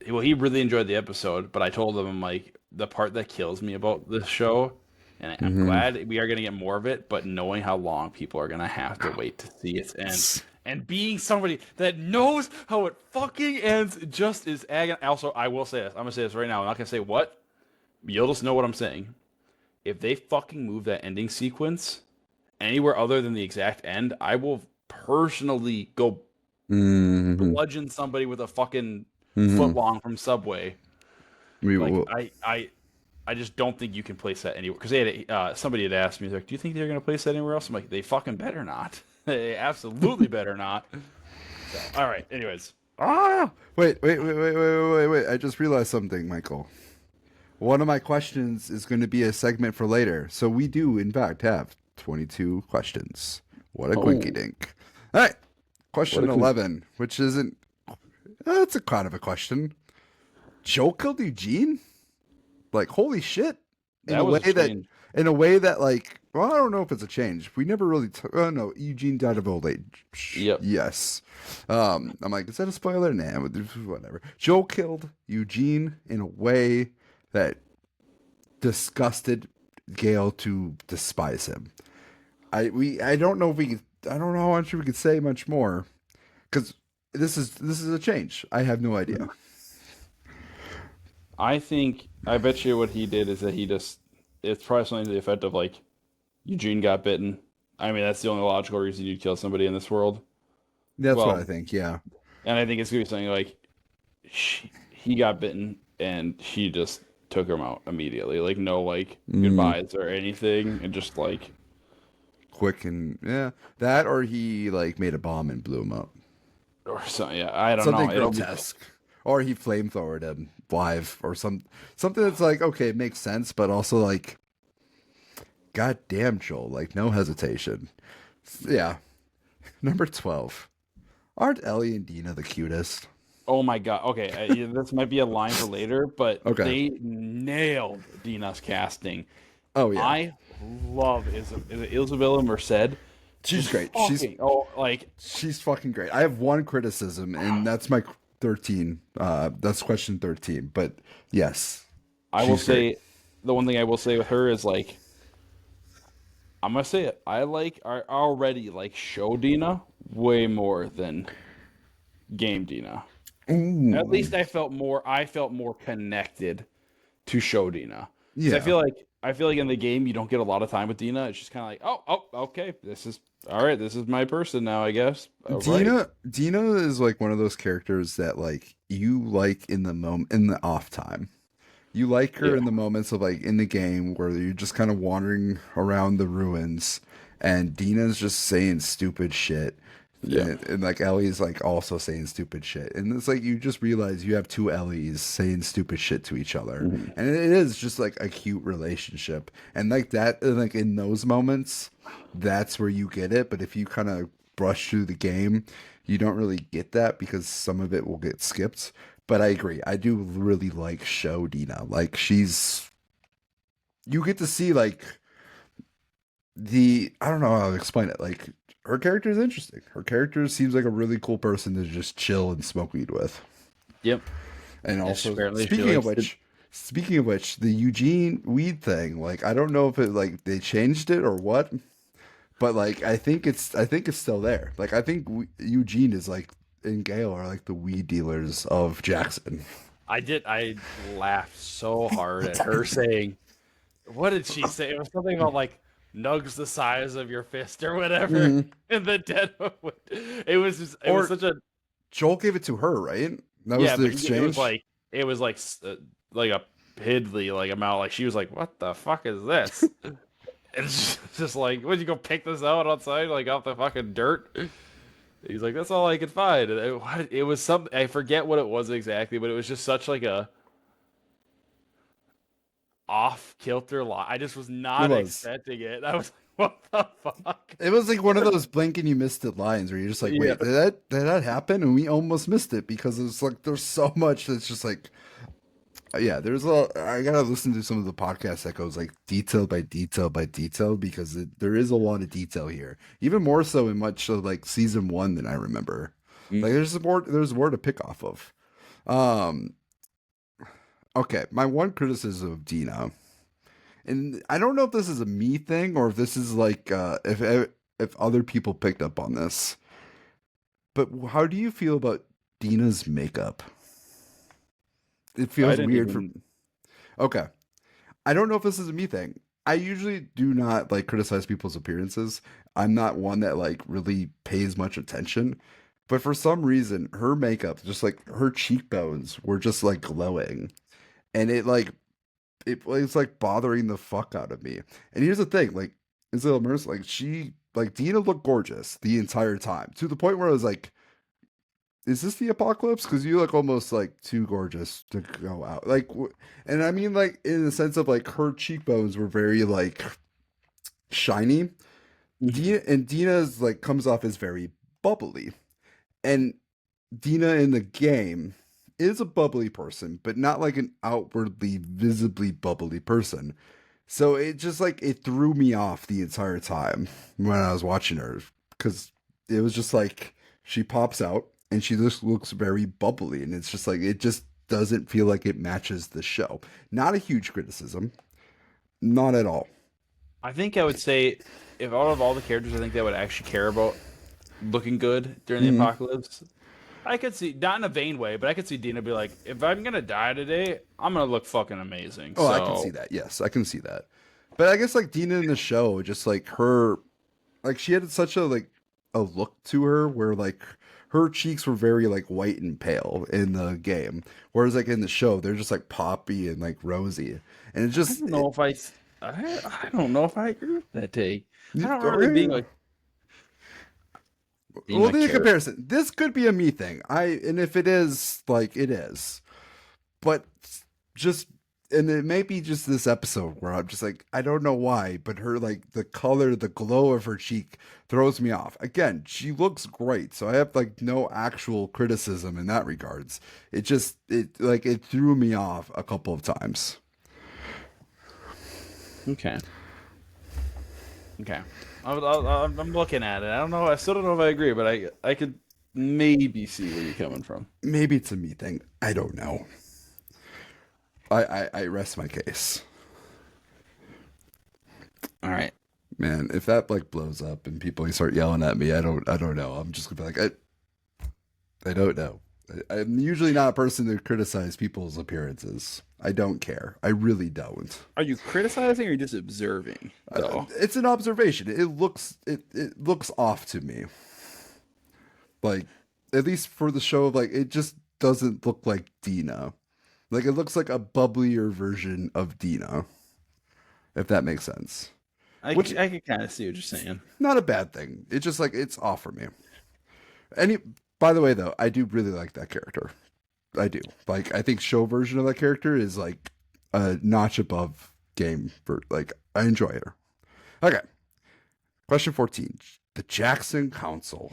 he really enjoyed the episode, but I told him, I'm like, the part that kills me about this show, and I'm hmm glad we are going to get more of it, but knowing how long people are going to have to wait to see its end, and being somebody that knows how it fucking ends, just is agony. Also, I will say this. I'm going to say this right now. I'm not going to say what. You'll just know what I'm saying. If they fucking move that ending sequence anywhere other than the exact end, I will personally go hmm bludgeon somebody with a fucking foot hmm long from Subway. We Like will. I just don't think you can place that anywhere because they had somebody had asked me like, do you think they're going to place that anywhere else? I'm like, they fucking better not. They absolutely better not. So, all right. Anyways, Ah! Wait. I just realized something, Michael. One of my questions is going to be a segment for later. So we do, in fact, have 22 questions. What a quinky oh, dink. All right. what a Question cool. 11, which isn't. That's a kind of a question. Joe killed Eugene? Like, holy shit. In a That was way a that. change. Like, well, I don't know if it's a change. We never really. Oh, no. Eugene died of old age. Yep. Yes. I'm like, is that a spoiler? Nah, whatever. Joe killed Eugene in a way that disgusted Gail to despise him. I don't know if we could, I don't know how much we could say much more because this is a change. I have no idea. I bet you what he did is that he just it's probably something to the effect of like Eugene got bitten. I mean, that's the only logical reason you'd kill somebody in this world. That's what I Well, think. Yeah. and I think it's gonna be something like he got bitten and she just took him out immediately. Like no like Mm, goodbyes or anything, and just like quick and yeah, that or he like made a bomb and blew him up. or something. Yeah, I don't Something know. It'll be grotesque. Or he flamethrowered him live or something that's like, okay, it makes sense, but also like, god damn, Joel, like no hesitation. Yeah. Number 12. Aren't Ellie and Dina the cutest? oh my god. Okay, yeah, this might be a line for later, but Okay. they nailed Dina's casting. Oh yeah. I love is it Isabella Merced? She's Just great. fucking like She's fucking great. I have one criticism, and that's my 13. That's question 13. But yes, I will she's great. say the one thing I will say with her is like I'm gonna say it. I already like show Dina way more than game Dina. At Ooh, least I felt more connected to show Dina. Because yeah. I feel like in the game you don't get a lot of time with Dina. It's just kind of like, okay, this is all right. This is my person now, I guess. All right. Dina is like one of those characters that like you like in the moment in the off time. You like her Yeah. in the moments of like in the game where you're just kind of wandering around the ruins and Dina's just saying stupid shit. Yeah. And like Ellie's like also saying stupid shit. And it's like you just realize you have two Ellies saying stupid shit to each other. Mhm. And it is just like a cute relationship. And like that like in those moments, that's where you get it. But if you kind of brush through the game, you don't really get that because some of it will get skipped. But I agree. I do really like show Dina. Like she's you get to see like the I don't know how to explain it. Like her character is interesting. Her character seems like a really cool person to just chill and smoke weed with. Yep. And Yes, also apparently she likes to. speaking of which, the Eugene weed thing, like I don't know if it like they changed it or what, but like I think it's still there. Like I think Eugene is like and Gail are like the weed dealers of Jackson. I did. I laughed so hard at her saying, "What did she say?" It was something about like nugs the size of your fist or whatever. Mhm. In the dead. It was just. It was Or such a. Joel gave it to her, right? That was Yeah, the but it was exchange. like like a piddly like amount. Like she was like, "What the fuck is this?" And it's just like, "Would you go pick this out outside like off the fucking dirt?" He's like, "That's all I could find." And it was something I forget what it was exactly, but it was just such like a off kilter lie. I just was It not was. expecting it. I was like, "What the fuck?" It was like one of those blink and you missed it lines where you're just like, Yeah. wait, did that happen? And we almost missed it because it's like there's so much that's just like yeah, there's a I gotta listen to some of the podcasts that goes like detail by detail by detail because there is a lot of detail here. Even more so in much of like season one than I remember. Like Mm. there's more to pick off of. Um okay, my one criticism of Dina, and I don't know if this is a me thing or if this is like if other people picked up on this. But how do you feel about Dina's makeup? It I feels didn't weird for even. okay. I don't know if this is a me thing. I usually do not like criticize people's appearances. I'm not one that like really pays much attention. But for some reason, her makeup, just like her cheekbones were just like glowing. And it's like bothering the fuck out of me. And here's the thing, like Isabel Mercer, like she like Dina looked gorgeous the entire time. To the point where I was like, is this the apocalypse? Because you look almost like too gorgeous to go out. Like, and I mean, like in the sense of like her cheekbones were very like shiny. Mhm. Dina's like comes off as very bubbly, and Dina in the game is a bubbly person, but not like an outwardly visibly bubbly person. So it just like it threw me off the entire time when I was watching her because it was just like she pops out and she just looks very bubbly and it's just like it just doesn't feel like it matches the show. Not a huge criticism, not at all. I think I would say if out of all the characters, I think that would actually care about looking good during the Mhm. apocalypse. I could see, not in a vain way, but I could see Dina be like, if I'm gonna die today, I'm gonna look fucking amazing. Oh, I can see So that. Yes, I can see that. But I guess like Dina in the show, just like her, like she had such a like a look to her where like her cheeks were very like white and pale in the game, whereas like in the show they're just like poppy and like rosy, and it I just don't it, know if I don't know if I agree with that take. I don't remember there being okay. like being Well, a the character. comparison. This could be a me thing. And if it is, like it is, but just and it may be just this episode where I'm just like I don't know why, but her like the color, the glow of her cheek throws me off. Again, she looks great, so I have like no actual criticism in that regards. It like it threw me off a couple of times. Okay. Okay. I'm looking at it. I don't know. I still don't know if I agree, but I could maybe see where you're coming from. Maybe it's a me thing. I don't know. I rest my case. All right. Man, if that like blows up and people start yelling at me, I don't know. I'm just gonna be like, I don't know. I'm usually not a person to criticize people's appearances. I don't care. I really don't. Are you criticizing or are you just observing, though? It's an observation. It looks off to me. Like, at least for the show, like it just doesn't look like Dina. Like it looks like a bubblier version of Dina, if that makes sense. Which I can kind of see what you're saying. not a bad thing. It's just like it's off for me. Any by the way though, I do really like that character. I do. Like I think show version of that character is like a notch above game for like I enjoy her. Okay. Question 14. The Jackson Council.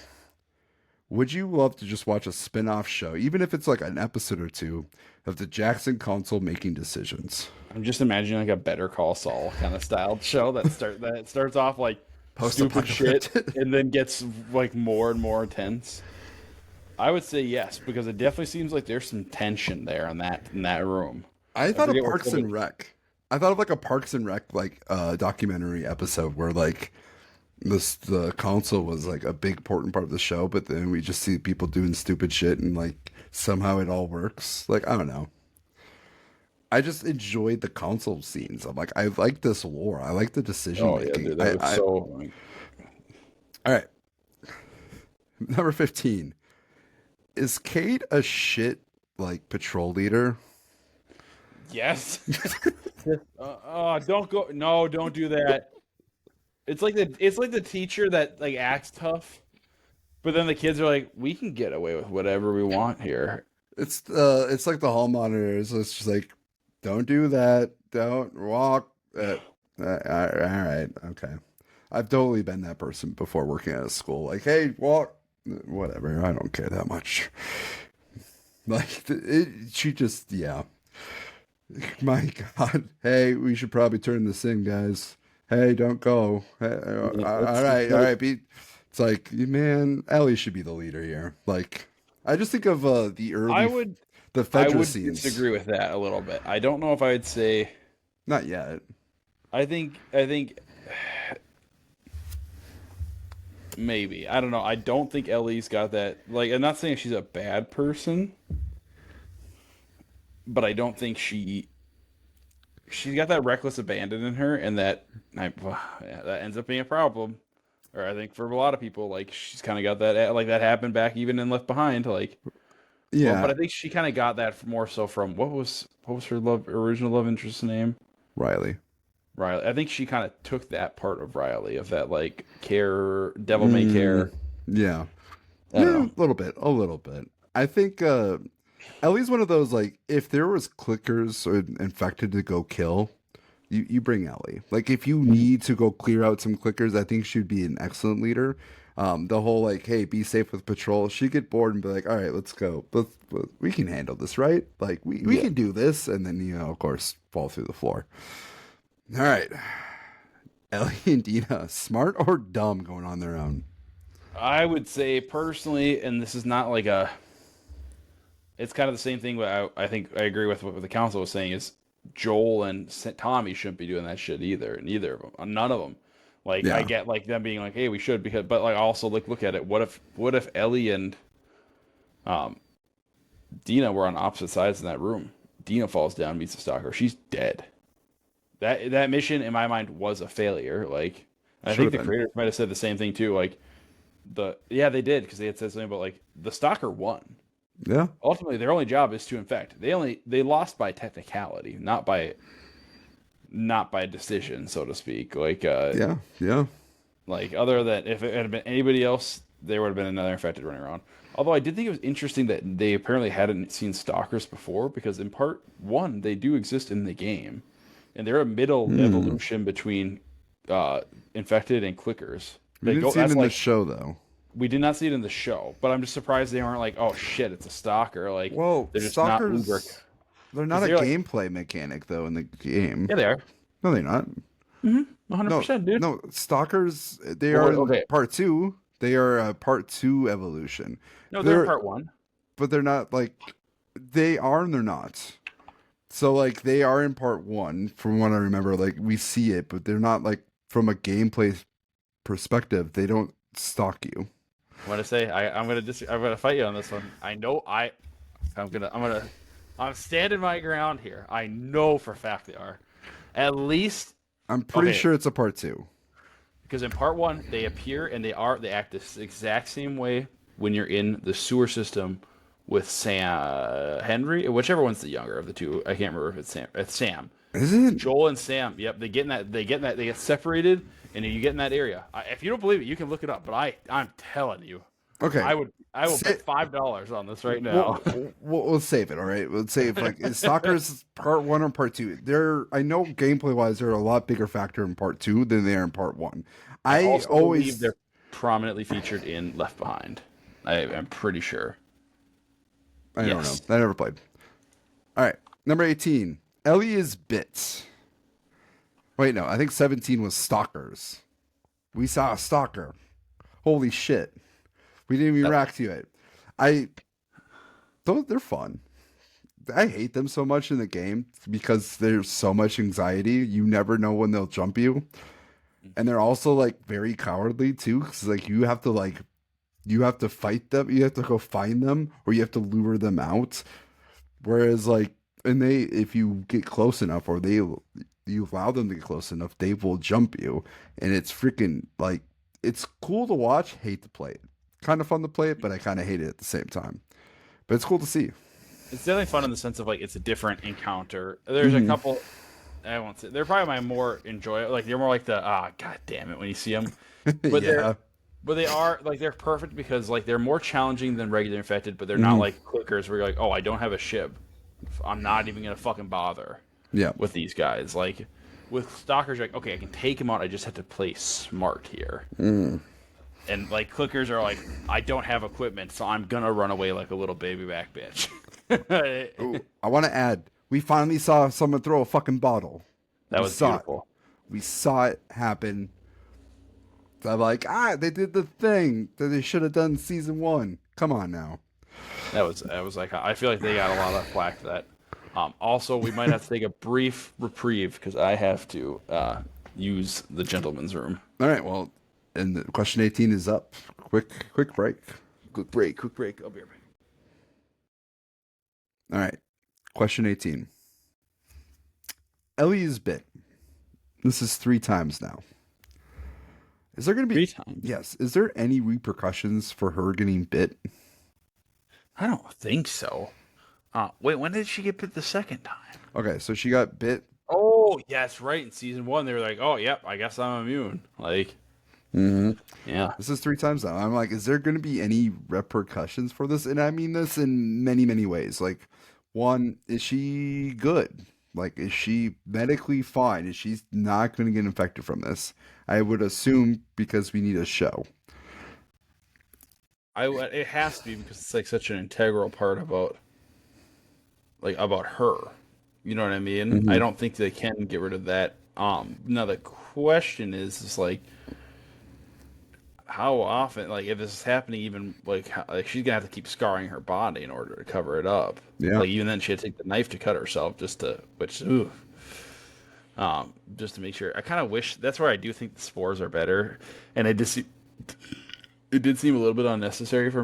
Would you love to just watch a spin-off show, even if it's like an episode or two, of the Jackson Council making decisions? I'm just imagining like a Better Call Saul kind of styled show that starts off like stupid shit Post-apocalyptic. and then gets like more and more intense. I would say yes because it definitely seems like there's some tension there in that room. I I thought of forget what Parks and Rec. I thought of like a Parks and Rec like documentary episode where like the council was like a big important part of the show, but then we just see people doing stupid shit and like somehow it all works. Like I don't know. I just enjoyed the council scenes. I'm like, I like this lore. I like the decision Oh yeah, making. dude, that was so. All right. Number 15. Is Kate a shit like patrol leader? Yes. Oh, don't go. No, don't do that. It's like the teacher that like acts tough, but then the kids are like, we can get away with whatever we want here. It's like the hall monitors. It's just like, don't do that. Don't walk. All right, okay. I've totally been that person before working at a school. Like, hey, walk. Whatever. I don't care that much. Like, she just, yeah. My God. Hey, we should probably turn this in, guys. Hey, don't go. Hey, all right. It's like, man, Ellie should be the leader here. Like, I just think of the I early, would the I Fedra would scenes. disagree with that a little bit. I don't know if I would say. Not yet. I think maybe. I don't know. I don't think Ellie's got that. Like, I'm not saying she's a bad person, but I don't think she's got that reckless abandon in her, and yeah, that ends up being a problem. Or I think for a lot of people, like she's kind of got that, like that happened back even in Left Behind, like. Well, but Yeah, I think she kind of got that more so from what was her original love interest's name? Riley. Riley. I think she kind of took that part of Riley of that like care, devil may Mm, care. yeah. I don't Yeah, know. a little bit. A little bit. I think Ellie's one of those like if there was clickers or infected to go kill, you bring Ellie. Like if you need to go clear out some clickers, I think she'd be an excellent leader. The whole like, hey, be safe with patrol. She'd get bored and be like, all right, let's go. We can handle this, right? Like we Yeah, can do this, and then of course, fall through the floor. All right, Ellie and Dina, smart or dumb going on their own? I would say personally, and this is not like a. It's kind of the same thing. But I think I agree with what the council was saying is Joel and Tommy shouldn't be doing that shit either. Neither of them. None of them. Like I Yeah. get like them being like, hey, we should because, but like also like look at it. What if Ellie and um Dina were on opposite sides in that room? Dina falls down, meets the stalker. She's dead. That mission in my mind was a failure. Like I Should think have the been. creators might have said the same thing too. Like yeah they did because they had said something about like the stalker won. Yeah. Ultimately, their only job is to infect. They lost by technicality, not by decision, so to speak. Yeah. Yeah. Like other than if it had been anybody else, there would have been another infected running around. Although I did think it was interesting that they apparently hadn't seen stalkers before because in part one they do exist in the game, and they're a middle Hmm. evolution between infected and clickers. We They didn't go. see him That's in the like show though. we did not see it in the show, but I'm just surprised they weren't like, oh shit, it's a stalker. Like Well, they're just not uber stalkers, they're because not a they're like, gameplay mechanic though in the game. yeah, they are. No, they're not. 100%, dude. No, stalkers. They Well, are in okay, part two. They are a part two evolution. no, they're in They're, part one. but they're not like they are and they're not. So like they are in part one, from what I remember. Like we see it, but they're not like from a gameplay perspective, they don't stalk you. I'm gonna say I'm gonna fight you on this one. I'm standing my ground here. I know for a fact they are. At least I'm pretty okay, sure it's a part 2. because in part 1 they appear and they act the exact same way when you're in the sewer system with Sam Henry, whichever one's the younger of the two. I can't remember if it's Sam. It's Sam. Is it? Joel and Sam. Yep, they get separated, and you get in that area. If you don't believe it, you can look it up. But I'm telling you, Okay. I will bet $5 on this right now. We'll save it. All right. We'll save like is Stalkers part 1 or part 2. I know gameplay wise, they're a lot bigger factor in part 2 than they are in part 1. I also always believe they're prominently featured in Left Behind. I'm pretty sure. I don't know. I never played. All right. Number 18. Ellie is Bits. Wait, no. I think 17 was Stalkers. We saw a stalker. Holy shit. We didn't even react to it. They're fun. I hate them so much in the game because there's so much anxiety. You never know when they'll jump you. And they're also like very cowardly too. Cause like you have to fight them. You have to go find them or you have to lure them out. Whereas like, if you get close enough or you allow them to get close enough, they will jump you. And it's freaking like, it's cool to watch, hate to play it. Kind of fun to play it, but I kind of hate it at the same time. But it's cool to see. It's definitely fun in the sense of like it's a different encounter. There's a couple. I won't say they're probably my more enjoyable. Like they're more like the god damn it when you see them. But they are like they're perfect because like they're more challenging than regular infected, but they're not like clickers where you're like, oh, I don't have a ship. I'm not even gonna fucking bother. Yeah. With these guys, like with stalkers, you're like, okay, I can take them out. I just have to play smart here. And like clickers are like, I don't have equipment, so I'm gonna run away like a little baby back bitch. Ooh, I want to add, we finally saw someone throw a fucking bottle. That was beautiful. We saw it happen. So I'm like, they did the thing that they should have done in season 1. Come on now. That was like, I feel like they got a lot of flack for that. Also, we might have to take a brief reprieve because I have to use the gentleman's room. All right, well, and question 18 is up. Quick break. Quick break. I'll be right back. All right, question 18. Ellie is bit. This is 3 times now. Is there going to be 3 times? Yes. Is there any repercussions for her getting bit? I don't think so. Wait, when did she get bit the second time? Okay, so she got bit. Oh, yes, right. In season 1, they were like, "Oh, yep, I guess I'm immune." Like, yeah. This is 3 times now. I'm like, is there going to be any repercussions for this? And I mean this in many, many ways. Like, one, is she good? Like, is she medically fine? Is she not going to get infected from this? I would assume because we need a show. It has to be because it's like such an integral part about her. You know what I mean? I don't think they can get rid of that. Now the question is like, how often? Like, if this is happening, even like she's gonna have to keep scarring her body in order to cover it up. Yeah. Like even then, she had to take the knife to cut herself just to make sure. I kind of wish that's where I do think the spores are better, and it did seem a little bit unnecessary for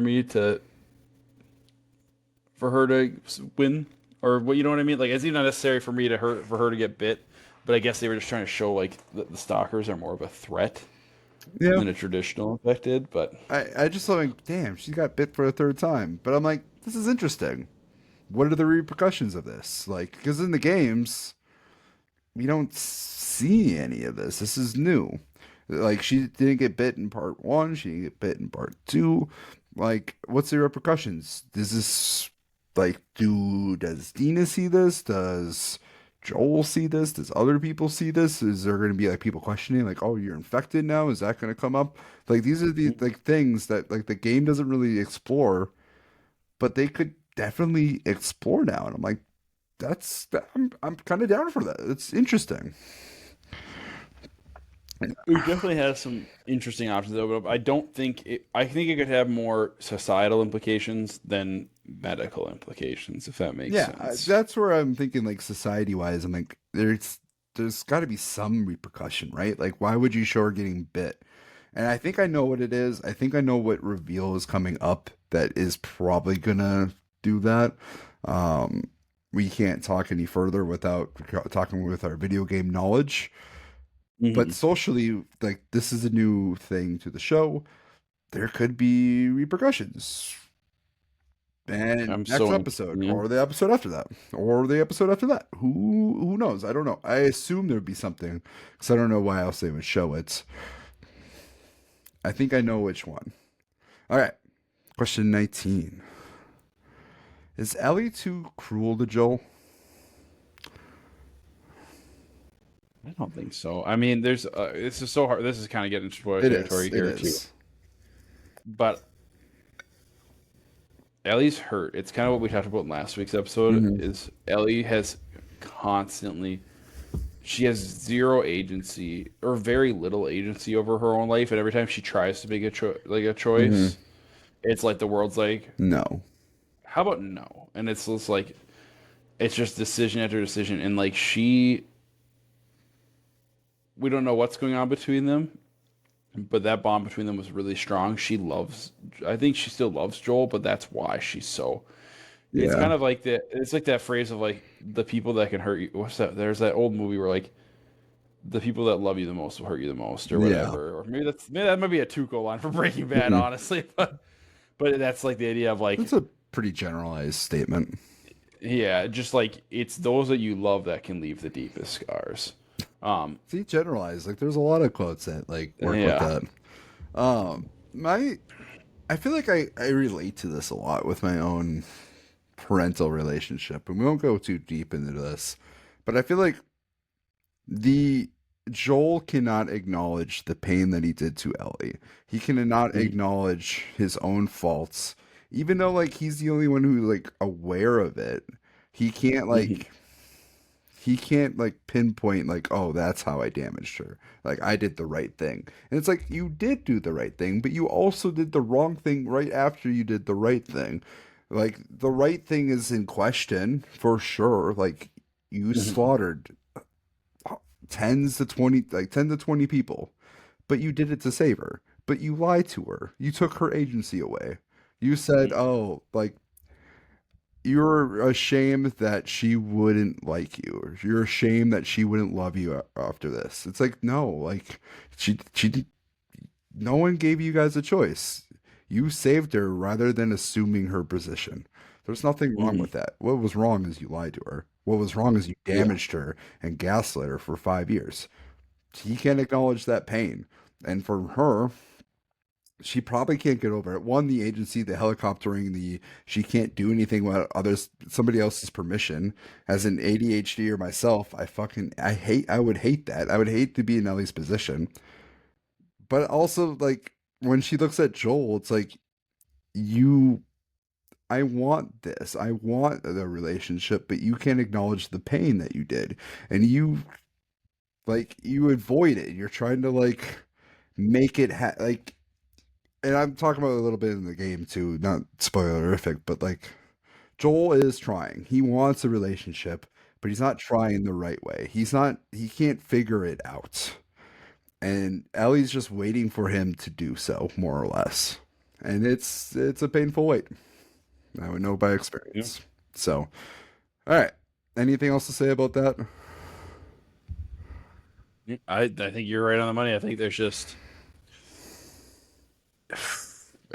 her to win, or what, you know what I mean? Like, it's even unnecessary for her to get bit, but I guess they were just trying to show like the stalkers are more of a threat than a traditional infected. But I just thought, like, damn, she got bit for a 3rd time. But I'm like, this is interesting. What are the repercussions of this? Like, because in the games, we don't see any of this. This is new. Like, she didn't get bit in part 1. She didn't get bit in part 2. Like, what's the repercussions? Does this, like, does Dina see this? Does Joel see this? Does other people see this? Is there going to be, like, people questioning, like, oh, you're infected now? Is that going to come up? Like, these are the, like, things that, like, the game doesn't really explore, but they could definitely explore now. And I'm like, I'm kind of down for that. It's interesting. it definitely has some interesting options though, but I don't think I think it could have more societal implications than medical implications, if that makes sense. That's where I'm thinking, like, society wise. I'm like, there's got to be some repercussion, right? Like, why would you show her getting bit? And I think I know what it is. I think I know what reveal is coming up that is probably gonna do that. Um, we can't talk any further without talking with our video game knowledge. But Mhm. socially, like, this is a new thing to the show. There could be repercussions. And I'm next so episode, yeah. or the episode after that, or the episode after that. Who knows? I don't know. I assume there'd be something because I don't know why else they would show it. I think I know which one. All right. Question 19. Is Ellie too cruel to Joel? I don't think so. I mean, there's this is so hard. This is kind of getting into spoiler It is. territory It here too. is. But Ellie's hurt. It's kind of what we talked about in last week's episode. Mm-hmm. Is Ellie has constantly she has zero agency or very little agency over her own life, and every time she tries to make a Mm-hmm. choice, it's like the world's like, No. how about no? And it's just like it's just decision after decision, and like we don't know what's going on between them, but that bond between them was really strong. I think she still loves Joel, but that's why she's so. It's Yeah. kind of like it's like that phrase of like the people that can hurt you. What's that? There's that old movie where like the people that love you the most will hurt you the most, or Yeah. whatever. Or maybe that might be a Tuco line for Breaking Bad, Mhm. honestly. But that's like the idea of like, That's a pretty generalized statement. yeah, just like it's those that you love that can leave the deepest scars. See, generalized. Like, there's a lot of quotes that like work with Yeah. that. My, I feel like I relate to this a lot with my own parental relationship, and we won't go too deep into this, but I feel like the Joel cannot acknowledge the pain that he did to Ellie. He cannot Mhm. acknowledge his own faults, even though like he's the only one who like aware of it. He can't Mhm. like he can't like pinpoint like, oh, that's how I damaged her. Like, I did the right thing. And it's like, you did do the right thing, but you also did the wrong thing right after you did the right thing. Like, the right thing is in question for sure. Like, you Mhm. slaughtered tens to 20, like 10 to 20 people, but you did it to save her. But you lied to her. You took her agency away. You said, Mhm. oh, like, you're ashamed that she wouldn't like you, or you're ashamed that she wouldn't love you after this. It's like, no, like, no one gave you guys a choice. You saved her rather than assuming her position. There's nothing wrong Mhm. with that. What was wrong is you lied to her. What was wrong is you Yeah. damaged her and gaslit her for 5 years. He can't acknowledge that pain. And for her, she probably can't get over it. One, the agency, the helicoptering, the she can't do anything without others, somebody else's permission. As an ADHD or myself, I would hate that. I would hate to be in Ellie's position. But also, like, when she looks at Joel, it's like, you, I want this. I want the relationship, but you can't acknowledge the pain that you did. And you avoid it. You're trying to, like, make it, like, and I'm talking about a little bit in the game too, not spoilerific, but like, Joel is trying. He wants a relationship, but he's not trying the right way. He can't figure it out. And Ellie's just waiting for him to do so, more or less. And it's a painful wait. I would know by Yeah. experience. So, all right. Anything else to say about that? I think you're right on the money. I think there's just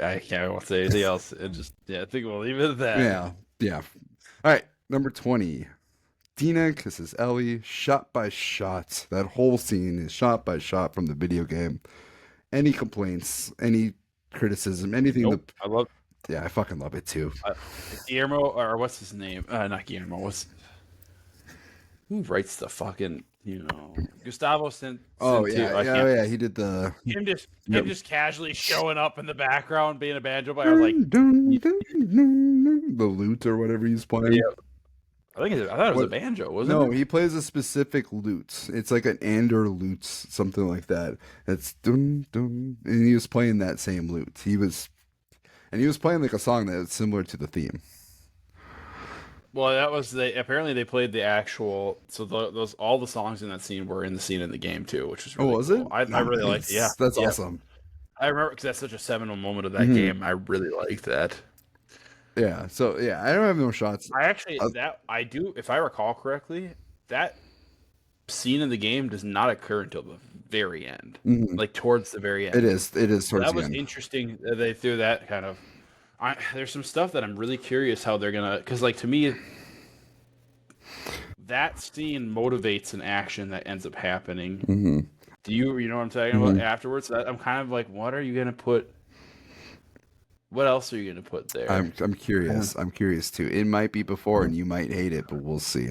I can't I won't say anything else. It just yeah, I think we'll leave it at that. Yeah, yeah. All right, number 20. Dina kisses Ellie shot by shot. That whole scene is shot by shot from the video game. Any complaints, any criticism, anything Nope. that, I love yeah, I fucking love it too. uh, Guillermo or what's his name? Not Guillermo. Who writes the fucking Gustavo Oh yeah, Centur I yeah, can't yeah. He did the him yep. just casually showing up in the background being a banjo player. I was like, Dun, dun, dun, dun, dun, the lute or whatever he's yeah, playing. I thought it was a What? banjo, wasn't No, it? he plays a specific lute. It's like an Ander lute, something like that. It's dun dun, and he was playing that same lute. He was playing like a song that is similar to the theme. Well, that was apparently they played the actual. So those all the songs in that scene were in the scene in the game too, which was Oh, really was it? cool. I really liked it. Yeah, Nice. That's yeah. awesome. I remember because that's such a seminal moment of that Hmm. game. I really liked that. Yeah. So yeah, I don't have no shots. I actually Uh, that I do, if I recall correctly, that scene in the game does not occur until the very end, mhm. like towards the very It end. is. It is So towards that the was end. interesting that they threw that kind of. There's some stuff that I'm really curious how they're gonna, because like to me, that scene motivates an action that ends up happening. Hmm. Do you know what I'm talking about Hmm. afterwards? I'm kind of like, what are you gonna put? What else are you gonna put there? I'm curious. I'm curious too. It might be before, and you might hate it, but we'll see.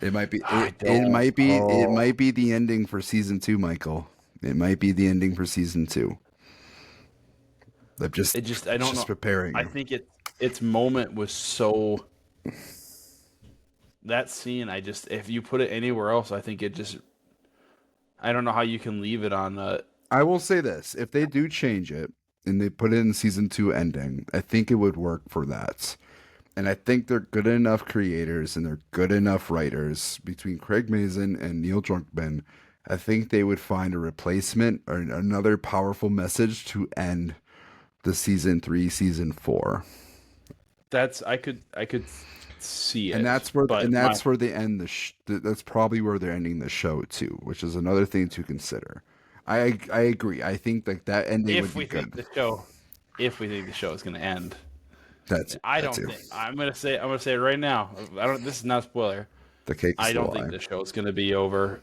It might be. I It don't. might be. It Oh, might be the ending for season two, Michael. It might be the ending for season two. I'm it just, I don't just know. preparing I you. think its moment was so, that scene. I just, if you put it anywhere else, I think it just, I don't know how you can leave it on. I will say this: if they do change it and they put it in season two ending, I think it would work for that. And I think they're good enough creators and they're good enough writers between Craig Mazin and Neil Druckmann. I think they would find a replacement or another powerful message to end the season three, season four, That's, I could see and it, that's where but my, they end that's probably where they're ending the show too, which is another thing to consider. I agree. I think like that ending would if be we think good. the show, if we think the show is gonna end, That's I that don't too. think. I'm gonna say it right now. I don't. This is not a spoiler. The cake is I still don't think alive. the show is gonna be over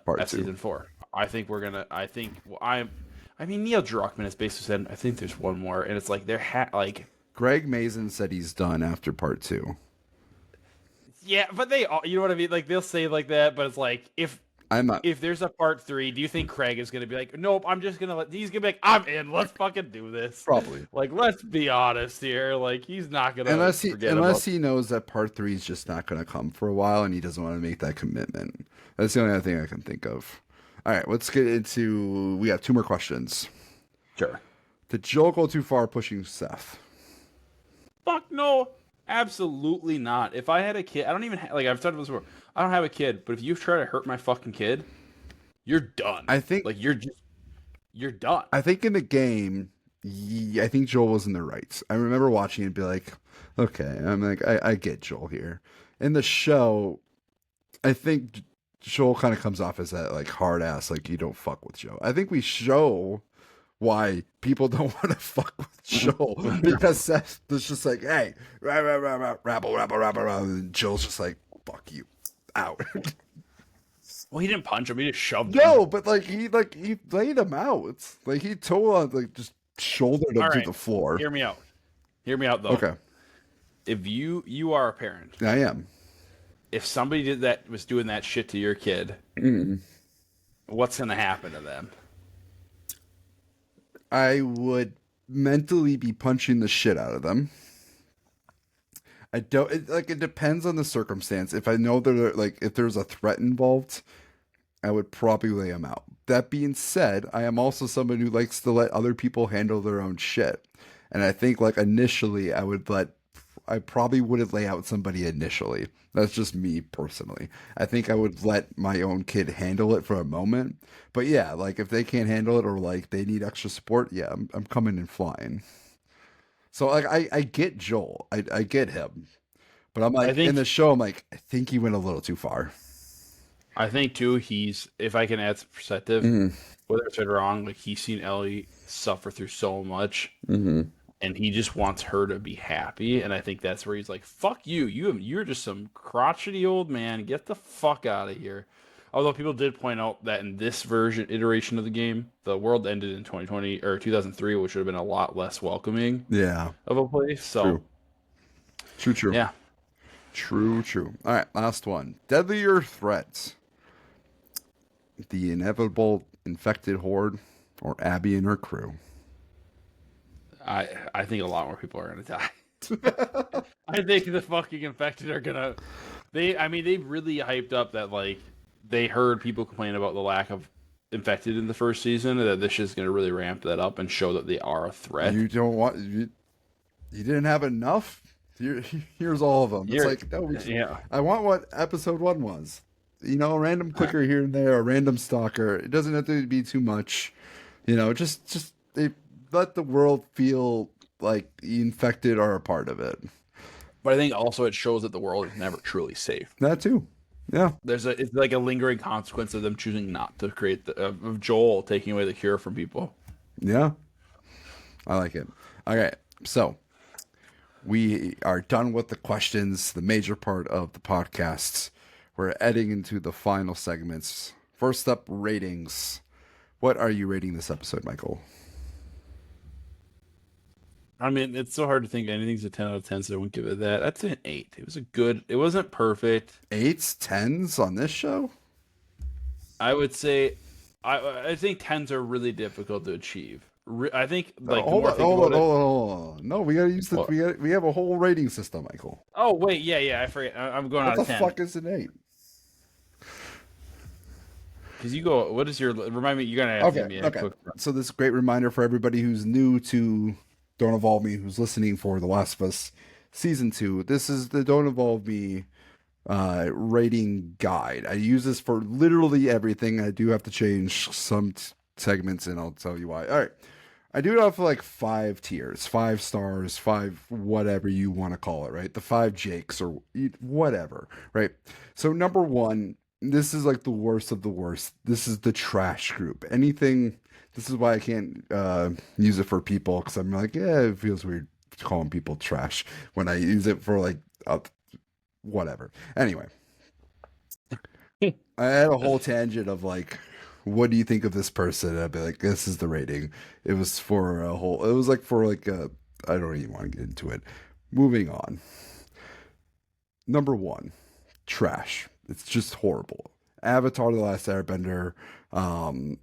Part at two. season 4. I think we're gonna. I think well, I mean, Neil Druckmann has basically said, I think there's one more, and it's like like, Greg Mazin said he's done after part two. yeah, but they all, you know what I mean? Like they'll say like that, but it's like I'm not. if there's a part 3, do you think Craig is gonna be like, nope, I'm just gonna let, he's gonna be like, I'm in, let's fucking do this. Probably. Like, let's be honest here. Like, he's not gonna forget about. Unless he knows that part three is just not going to come for a while and he doesn't want to make that commitment. That's the only other thing I can think of. All right, let's get into. We got two more questions. Sure. Did Joel go too far pushing Seth? Fuck no, absolutely not. If I had a kid, I don't even like, I've talked about this before. I don't have a kid, but if you try to hurt my fucking kid, you're done. I think. Like you're done. I think in the game, I think Joel was in the right. I remember watching it and be like, okay, I'm like, I get Joel here. In the show, I think Joel kind of comes off as that like hard ass, like you don't fuck with Joe. I think we show why people don't want to fuck with Joel because Seth was just like, hey, rabble, and Joel's just like, fuck you, out. Well, he didn't punch him. He just shoved him. No, but he laid him out. It's like he like just shouldered him All to right, the floor. hear me out. Hear me out though. Okay, If you are a parent, I am. if somebody was doing that shit to your kid, what's gonna happen to them? I would mentally be punching the shit out of them. I don't it depends on the circumstance. If I know that like if there's a threat involved, I would probably lay them out. That being said, I am also someone who likes to let other people handle their own shit. And I think like initially I probably wouldn't lay out somebody initially. That's just me personally. I think I would let my own kid handle it for a moment. But yeah, like if they can't handle it or like they need extra support, yeah, I'm coming and flying. So like I get Joel. I get him. But I'm I like in think the show I'm like, I think he went a little too far. I think too. He's, if I can add some perspective, Mm-hmm. whether it's right or wrong, like he's seen Ellie suffer through so much, Mm-hmm. and he just wants her to be happy. And I think that's where he's like, "Fuck you! You're just some crotchety old man. Get the fuck out of here." Although people did point out that in this iteration of the game, the world ended in 2020 or 2003, which would have been a lot less welcoming Yeah. of a place. So True. True. yeah, True. All right, last one. Deadlier threats. The inevitable infected horde or Abby and her crew. I think a lot more people are gonna die. I think the fucking infected are gonna. I mean, they really hyped up that like they heard people complain about the lack of infected in the first season, and that this is gonna really ramp that up and show that they are a threat. You don't want you didn't have enough? Here, here's all of them. It's Here, like, no, yeah. I want what episode 1 was. A random clicker here and there, a random stalker. It doesn't have to be too much. Just they let the world feel like the infected are a part of it. But I think also it shows that the world is never truly safe. That too. Yeah. It's like a lingering consequence of them choosing not to create of Joel taking away the cure from people. Yeah. I like it. Okay. So we are done with the questions, the major part of the podcast. We're heading into the final segments. First up, ratings. What are you rating this episode, Michael? I mean, it's so hard to think anything's a 10 out of 10, so I wouldn't give it that. I'd say an 8. It was a good, it wasn't perfect. Eights, tens on this show? I would say, I think 10s are really difficult to achieve. I think, like, the Hold more I on, think hold on, about it. hold on. No, we gotta use the Well, we have a whole rating system, Michael. oh, wait, yeah, I forget. I'm going What out the of 10. fuck is an 8? Because you go, what is your, remind me, you're going to have to give me a Okay. quick. So this is a great reminder for everybody who's new to Don't Involve Me, who's listening for The Last of Us Season 2. This is the Don't Involve Me rating guide. I use this for literally everything. I do have to change some segments, and I'll tell you why. All right. I do it off of like 5 tiers, 5 stars, 5 whatever you want to call it, right? The 5 Jakes or whatever, right? So number 1, this is like the worst of the worst. This is the trash group. Anything. This is why I can't use it for people, because I'm like, yeah, it feels weird calling people trash when I use it for like whatever. Anyway, I had a whole tangent of like, what do you think of this person? And I'd be like, this is the rating. It was for a whole. It was like for like a. I don't even want to get into it. Moving on. Number 1, trash. It's just horrible. Avatar: The Last Airbender,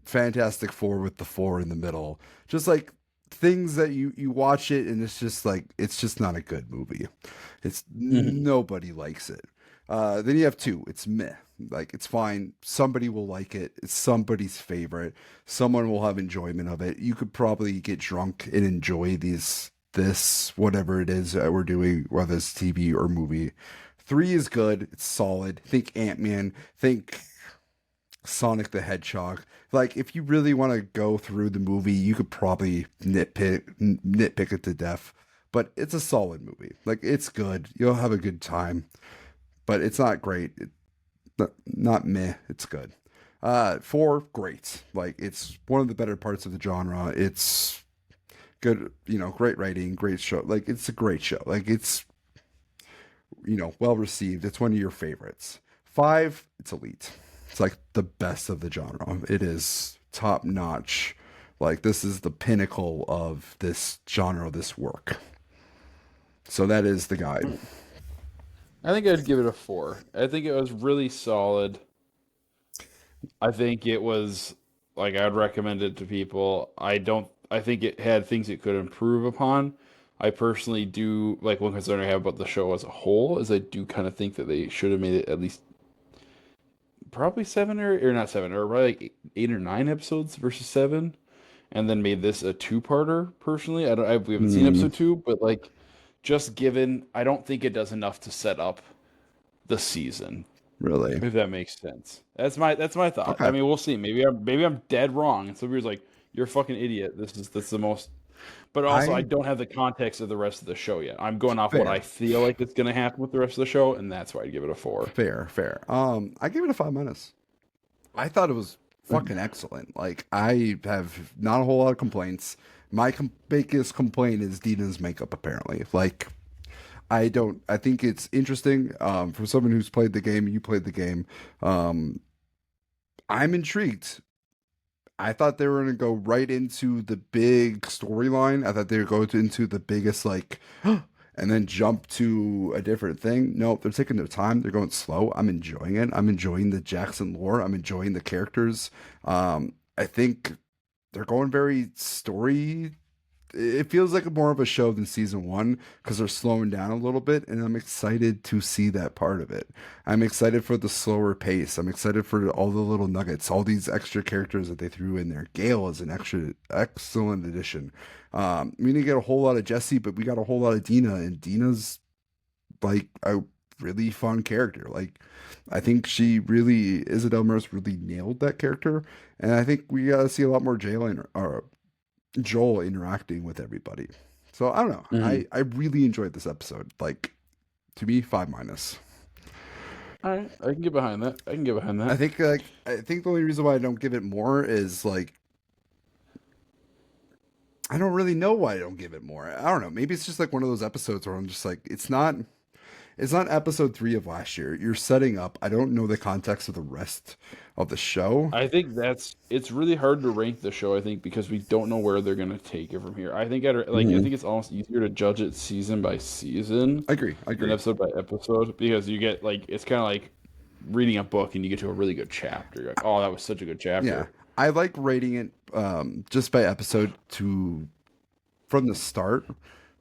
Fantastic Four with the 4 in the middle. Just like things that you watch it and it's just not a good movie. It's Mhm. nobody likes it. Then you have 2. It's meh. Like it's fine. Somebody will like it. It's somebody's favorite. Someone will have enjoyment of it. You could probably get drunk and enjoy this whatever it is that we're doing, whether it's TV or movie. 3 is good. It's solid. Think Ant-Man. Think Sonic the Hedgehog. Like if you really want to go through the movie, you could probably nitpick it to death. But it's a solid movie. Like it's good. You'll have a good time. But it's not great. Not meh. It's good. 4, great. Like it's one of the better parts of the genre. It's good. Great writing, great show. Like it's a great show. Like it's well received. It's one of your favorites. 5, it's elite. It's like the best of the genre. It is top notch. Like this is the pinnacle of this genre, this work. So that is the guide. I think I'd give it a 4. I think it was really solid. I think it was like I'd recommend it to people. I think it had things it could improve upon. I personally do like one concern I have about the show as a whole is I do kind of think that they should have made it at least probably 7 or not 7 or probably like 8 or 9 episodes versus 7, and then made this a two-parter. Personally, we haven't seen Hmm, episode 2, but like just given I don't think it does enough to set up the season. really? If that makes sense. That's my thought. I Okay. mean, we'll see. Maybe I'm dead wrong. And somebody's like, "You're a fucking idiot." This is the most. But also, I I don't have the context of the rest of the show yet. I'm going off what I fair, feel like it's going to happen with the rest of the show, and that's why I give it a 4. fair. I give it a 5 minus. I thought it was fucking excellent. Like I have not a whole lot of complaints. My biggest complaint is Dina's makeup. Apparently, like I don't. I think it's interesting. For someone who's played the game, you played the game. Um, I'm intrigued. I thought they were going to go right into the big storyline. I thought they would go into the biggest, like, and then jump to a different thing. No, they're taking their time. They're going slow. I'm enjoying it. I'm enjoying the Jackson lore. I'm enjoying the characters. I think they're going very story. It feels like more of a show than season 1 because they're slowing down a little bit, and I'm excited to see that part of it. I'm excited for the slower pace. I'm excited for all the little nuggets, all these extra characters that they threw in there. Gail is an extra excellent addition. We didn't get a whole lot of Jesse, but we got a whole lot of Dina, and Dina's like a really fun character. Like, I think Isabel Merce really nailed that character, and I think we got to see a lot more Joel interacting with everybody. So I don't know. Mhm. I really enjoyed this episode. Like, to me, 5 minus. All right, I can get behind that. I can get behind that. I think the only reason why I don't give it more is like I don't really know why I don't give it more. I don't know. Maybe it's just like one of those episodes where I'm just like, it's not episode 3 of last year. You're setting up. I don't know the context of the rest of the show. I think it's really hard to rank the show. I think because we don't know where they're gonna take it from here. I think I think it's almost easier to judge it season by season I agree. I than agree. episode by episode because you get like it's kind of like reading a book and you get to a really good chapter. You're like, oh, that was such a good Yeah. chapter. I like rating it just by episode to from the start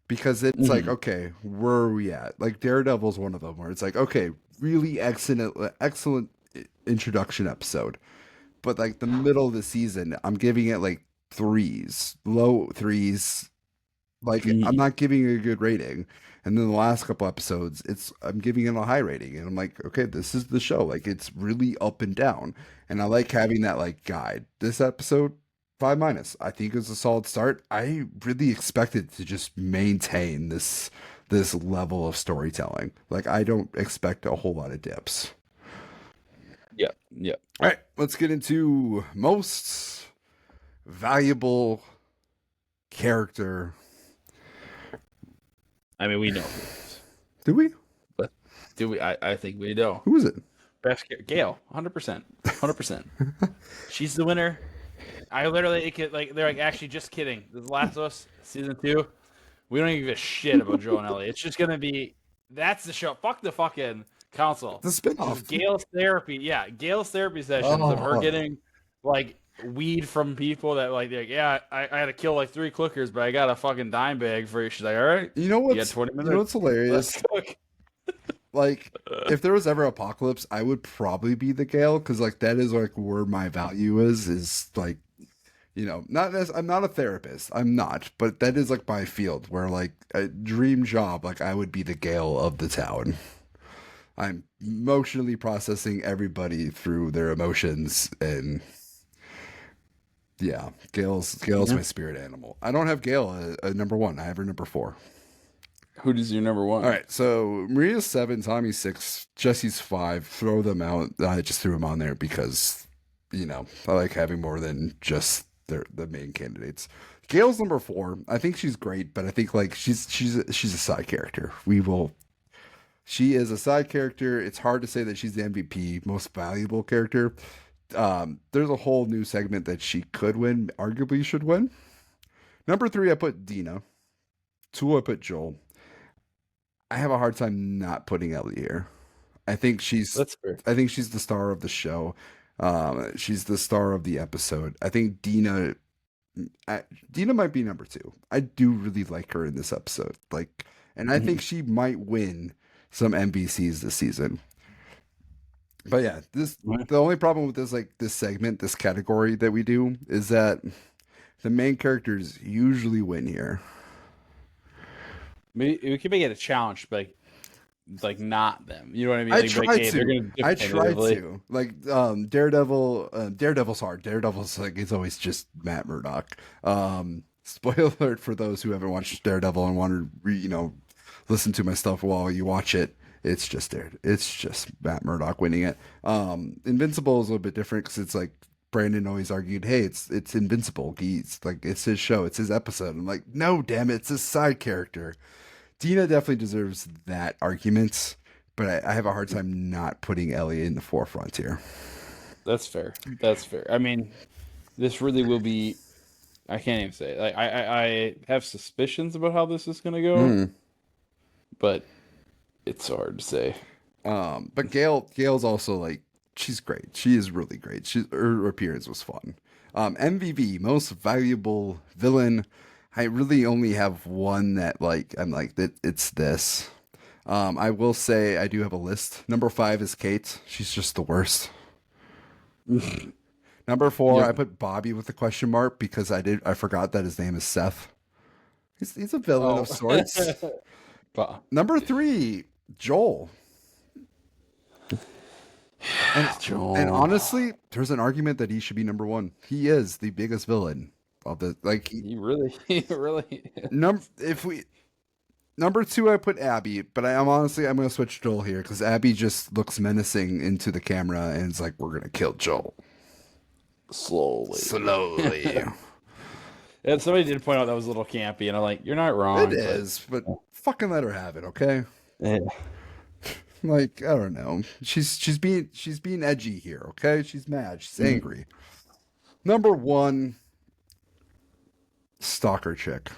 because it's like, Hmm. okay, where are we at? Like Daredevil's one of them where it's like, okay, really excellent introduction episode. But like the middle of the season, I'm giving it like threes, low threes. Like I'm Hmm. not giving it a good rating. And then the last couple episodes, I'm giving it a high rating, and I'm like, okay, this is the show. Like it's really up and down, and I like having that like guide. This episode, 5 minus. I think it's a solid start. I really expected to just maintain this level of storytelling. Like I don't expect a whole lot of dips. Yeah, yeah. All right, let's get into most valuable character. I mean, we know who it is, Do we? but do we? I think we know. Who is it? Gail, 100%, 100%. She's the winner. I literally it could, like they're like actually just kidding. This is Last of Us season 2. We don't even give a shit about Joe and Ellie. It's just gonna be that's the show. Fuck the fucking council. The spinoff. Just Gail's therapy. Yeah, Gail's therapy sessions of her Oh, getting like weed from people that like they're like, yeah, I had to kill like 3 clickers, but I got a fucking dime bag for you. She's like, all right, you know you got what's 20 you know minutes. what's hilarious? Let's cook. Like, if there was ever apocalypse, I would probably be the Gale because like that is like where my value is like not as I'm not a therapist, I'm not, but that is like my field where like a dream job, like I would be the Gale of the town. I'm emotionally processing everybody through their emotions and yeah, Gale's Yeah. my spirit animal. I don't have Gale a number 1. I have her number 4. Who does your number All one? right, so Maria's 7, Tommy's 6, Jesse's 5. Throw them out. I just threw them on there because, I like having more than just the main candidates. Gail's number 4. I think she's great, but I think like she's a side character. She is a side character. It's hard to say that she's the MVP, most valuable character. There's a whole new segment that she could win, arguably should win. Number 3, I put Dina. 2, I put Joel. I have a hard time not putting Ellie here. I think she's That's fair. I think she's the star of the show. She's the star of the episode. I think Dina might be number 2. I do really like her in this episode. Like, and I think Mhm. she might win some MVCs this season. But yeah, the only problem with this segment, this category that we do is that the main characters usually win here. Maybe we could make it a challenge, but like not them. You know what I mean? I Like, tried hey, they're to. gonna I tried definitively. to. Like Daredevil's hard. Daredevil's like it's always just Matt Murdock. Spoiler alert for those who haven't watched Daredevil and want to listen to my stuff while you watch it. It's just Matt Murdock winning it. Invincible is a little bit different because it's like Brandon always argued, hey, it's Invincible. He's like it's his show, it's his episode. I'm like, no, damn it, it's a side character. Dina definitely deserves that argument, but I have a hard time not putting Ellie in the forefront here. That's fair. That's fair. I mean, this really will be. I can't even say it. Like I have suspicions about how this is gonna go, Mm. but it's so hard to say. But Gail's also like she's great. She is really great. Her appearance was fun. MVV, most valuable villain. I really only have one that like I'm like that. It's this. I will say I do have a list. Number 5 is Kate. She's just the worst. Number 4, I Yep. put Bobby with a question mark because I forgot that his name is Seth. He's a villain Oh. of sorts. But Number 3, Joel. Joel. And honestly, there's an argument that he should be number one. He is the biggest villain of the He really. Number two, I put Abby, but I'm gonna switch Joel here because Abby just looks menacing into the camera and it's like we're gonna kill Joel slowly. And somebody did point out that was a little campy, and I'm like, you're not wrong. It is, but fucking let her have it, okay? Like I don't know, she's being edgy here, okay? She's mad, she's angry. Number one, stalker chick.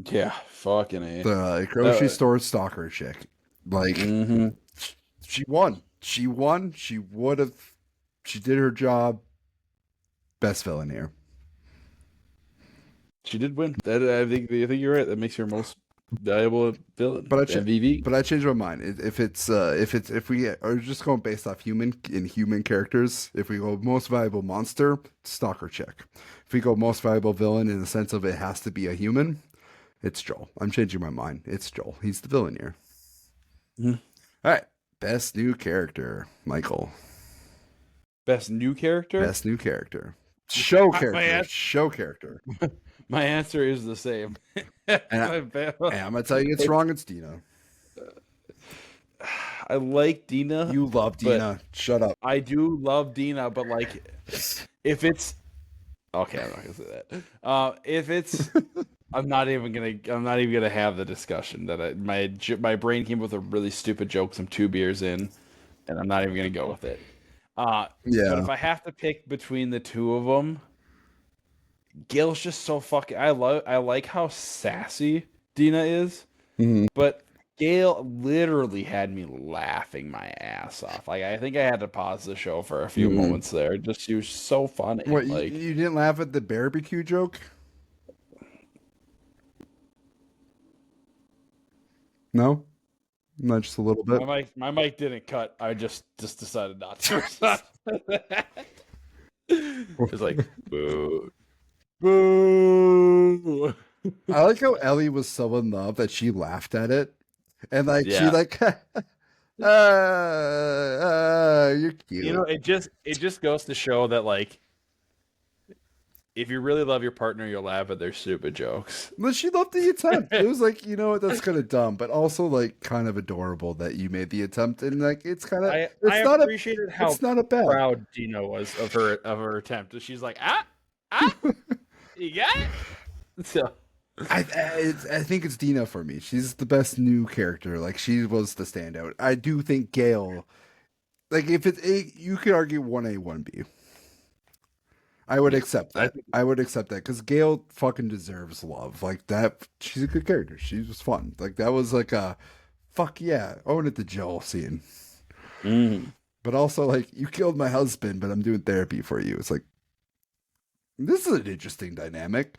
Yeah, fucking A. The grocery store stalker chick. Like, she won. She won. She would have. She did her job. Best villain here. She did win. That I think you're right. That makes her most valuable villain. But MVP. But I changed my mind. If we are just going based off human characters, if we go most valuable monster, stalker chick. If we go most valuable villain in the sense of it has to be a human, it's Joel. I'm changing my mind. It's Joel. He's the villain here. All right. Best new character, Michael. Best new character? Best new character. Show character. Show character. My answer is the same. And I'm going to tell you it's wrong. It's Dina. I like Dina. You love Dina. Shut up. I do love Dina, but like, if it's... Okay, I'm not going to say that. If it's... I'm not even gonna have the discussion that my brain came up with a really stupid joke. Some 2 beers in, and I'm not even gonna go with it. Yeah. But if I have to pick between the two of them, Gail's just so fucking. I like how sassy Dina is, but Gail literally had me laughing my ass off. Like I think I had to pause the show for a few moments there. Just she was so funny. What? Like you didn't laugh at the barbecue joke? No, not just a little bit. My mic didn't cut. I just decided not to. It's like boo, boo. I like how Ellie was so in love that she laughed at it, and like she like, you're cute. You know, it just goes to show that like, if you really love your partner, you'll laugh at their stupid jokes. But she loved the attempt. It was like, you know what, that's kind of dumb, but also like kind of adorable that you made the attempt, and like it's kind of. I appreciated how proud Dina was of her attempt. She's like, you got it. So, I think it's Dina for me. She's the best new character. Like she was the standout. I do think Gail, like if it's you could argue 1A, 1B. I would accept that. I would accept that because Gail fucking deserves love. Like that, she's a good character. She was fun. Like that was like a fuck yeah, own it to Joel scene. But also like you killed my husband, but I'm doing therapy for you. It's like this is an interesting dynamic.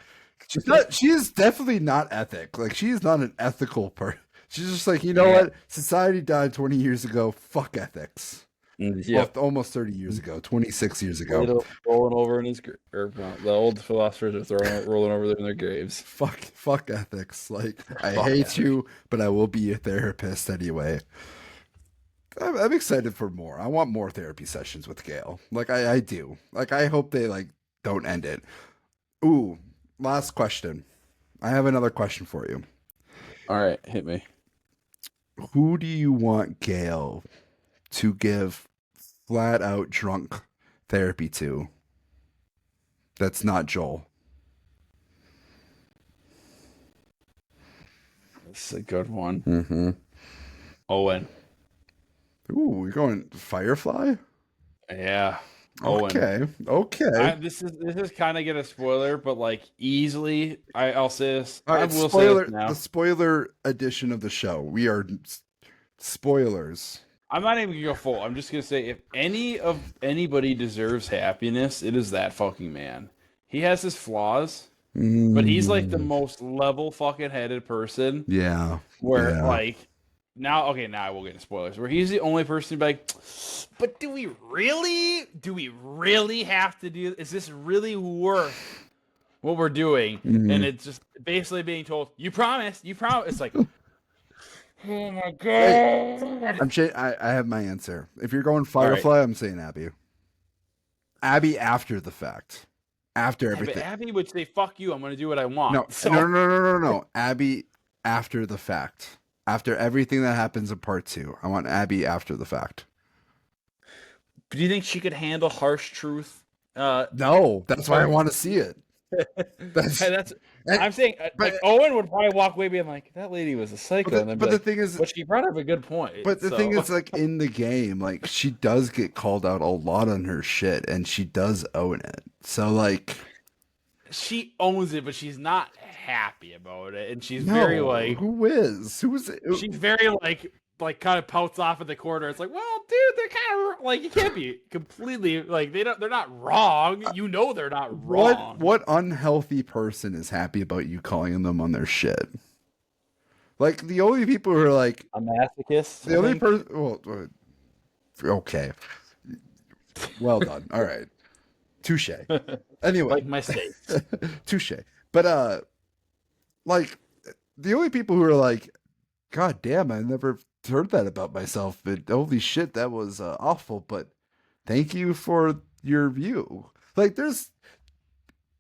She is definitely not ethic. Like she is not an ethical person. She's just like, you know what? Society died 20 years ago. Fuck ethics. Well, almost 30 years ago, 26 years ago. Rolling over in his the old philosophers are rolling over in their graves. Fuck ethics. Like I hate you, but I will be a therapist anyway. I'm excited for more. I want more therapy sessions with Gail. Like I do. Like I hope they like don't end it. Ooh, last question. I have another question for you. All right, hit me. Who do you want Gail to give flat out drunk therapy to? That's not Joel. That's a good one. Owen. Ooh, we're going Firefly? Yeah. Owen. Okay. This is kind of gonna spoiler, but like easily, I'll say this. All right, I will spoiler, say this now. the spoiler edition of the show. We are spoilers. I'm not even gonna go full. I'm just gonna say if anybody deserves happiness, it is that fucking man. He has his flaws, but he's like the most level fucking headed person. Yeah. Where like now I will get into spoilers. Where he's the only person to be like, but do we really have to do? Is this really worth what we're doing? And it's just basically being told, you promise. It's like. Oh my Wait, god! I have my answer. If you're going All right. Firefly, I'm saying Abby. Abby after the fact, after Yeah, but everything. Abby would say, "Fuck you! I'm gonna do what I want." No, no, no, So, no, no, no, no. Abby after the fact. After everything that happens in part two, I want Abby after the fact. do you think she could handle harsh truth? No, that's why I Part want to see it. That's that's and, I'm saying. but Like Owen would probably walk away being like, "That lady was a psycho," and then be but the like, thing is, "But she brought up a good point." but the thing So is, like in the game, like she does get called out a lot on her shit, and she does own it. So like, she owns it, but she's not happy about it, and she's very no, like, who is? Who is it? she's very like kind of pouts off in the corner. It's like, well, dude, they're kind of like you can't be completely like they're not wrong. You know they're not wrong. What unhealthy person is happy about you calling them on their shit? Like the only people who are like A masochist, the I only think. person. Well, okay, well done. All right, touche. Anyway, Like my steaks. touche. But like the only people who are like, God damn, I never heard that about myself. But holy shit, that was awful. But thank you for your view. Like,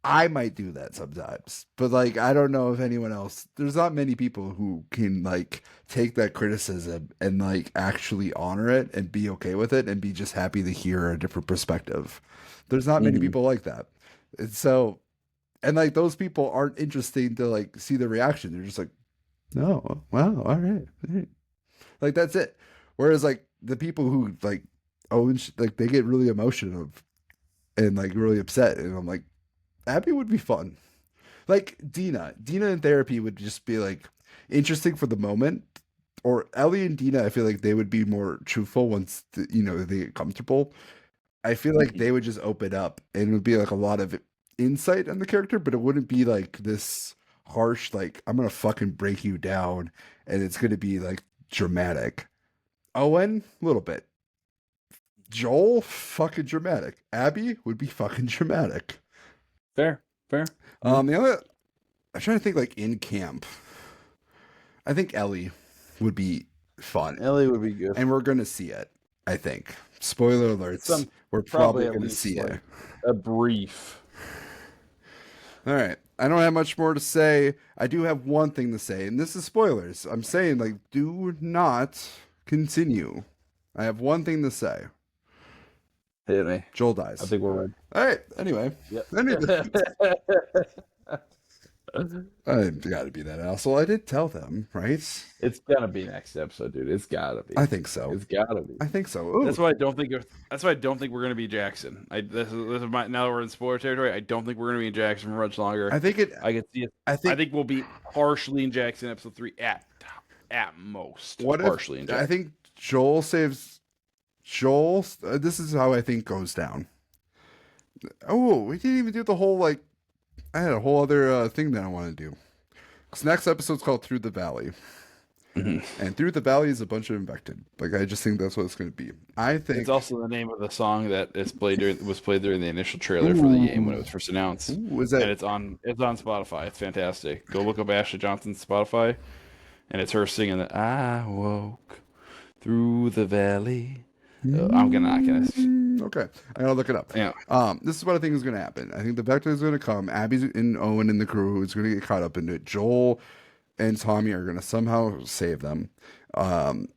I might do that sometimes, but like, I don't know if anyone else, there's not many people who can like take that criticism and like actually honor it and be okay with it and be just happy to hear a different perspective. There's not many Mhm. people like that. And so, and like, those people aren't interesting to like see the reaction. They're just like, no, wow, all right. All right. Like, that's it. Whereas like the people who like, like they get really emotional and like really upset. And I'm like, Abby would be fun. Like Dina in therapy would just be like interesting for the moment. Or Ellie and Dina, I feel like they would be more truthful once they get comfortable. I feel like Mhm. they would just open up and it would be like a lot of insight on the character, but it wouldn't be like this harsh, like I'm gonna fucking break you down, and it's gonna be like dramatic. Owen, a little bit. Joel, fucking dramatic. Abby would be fucking dramatic. Fair, fair. Yeah. The other, I'm trying to think like in camp. I think Ellie would be fun, Ellie would be good. and we're gonna see it. I think. Spoiler alerts. Some We're probably probably at gonna least see it. like a brief. All right. I don't have much more to say. I do have one thing to say, and this is spoilers. I'm saying like, do not continue. I have one thing to say. Hit me. Joel I dies. think we're ready. All right. Anyway, Yep. I got to be that asshole. I did tell them, right? It's gonna be next episode, dude. It's gotta be. I think so. It's gotta be. I think so. Ooh. That's why I don't think we're gonna be Jackson. This is my now that we're in spoiler territory. I don't think we're gonna be in Jackson for much longer. I think it. I could see it. I I think. think we'll be partially in Jackson episode 3 at most. What if? Partially in I Jackson. think Joel saves. Joel. This is how I think goes down. Oh, we didn't even do the whole like. I had a whole other thing that I want to do. This next episode's called Through the Valley. Mhm. And Through the Valley is a bunch of invected. Like, I just think that's what it's going to be. I think. It's also the name of the song that was played during the initial trailer for the game when it was first announced. Ooh, is And that. it's on Spotify. It's fantastic. Go look up Ashley Johnson's Spotify, and it's her singing that I woke through the valley. I'm not gonna. Okay, I gotta look it up. Yeah. This is what I think is going to happen. I think the Vector is going to come. Abby's and Owen and the crew is going to get caught up into it. Joel and Tommy are going to somehow save them. Um,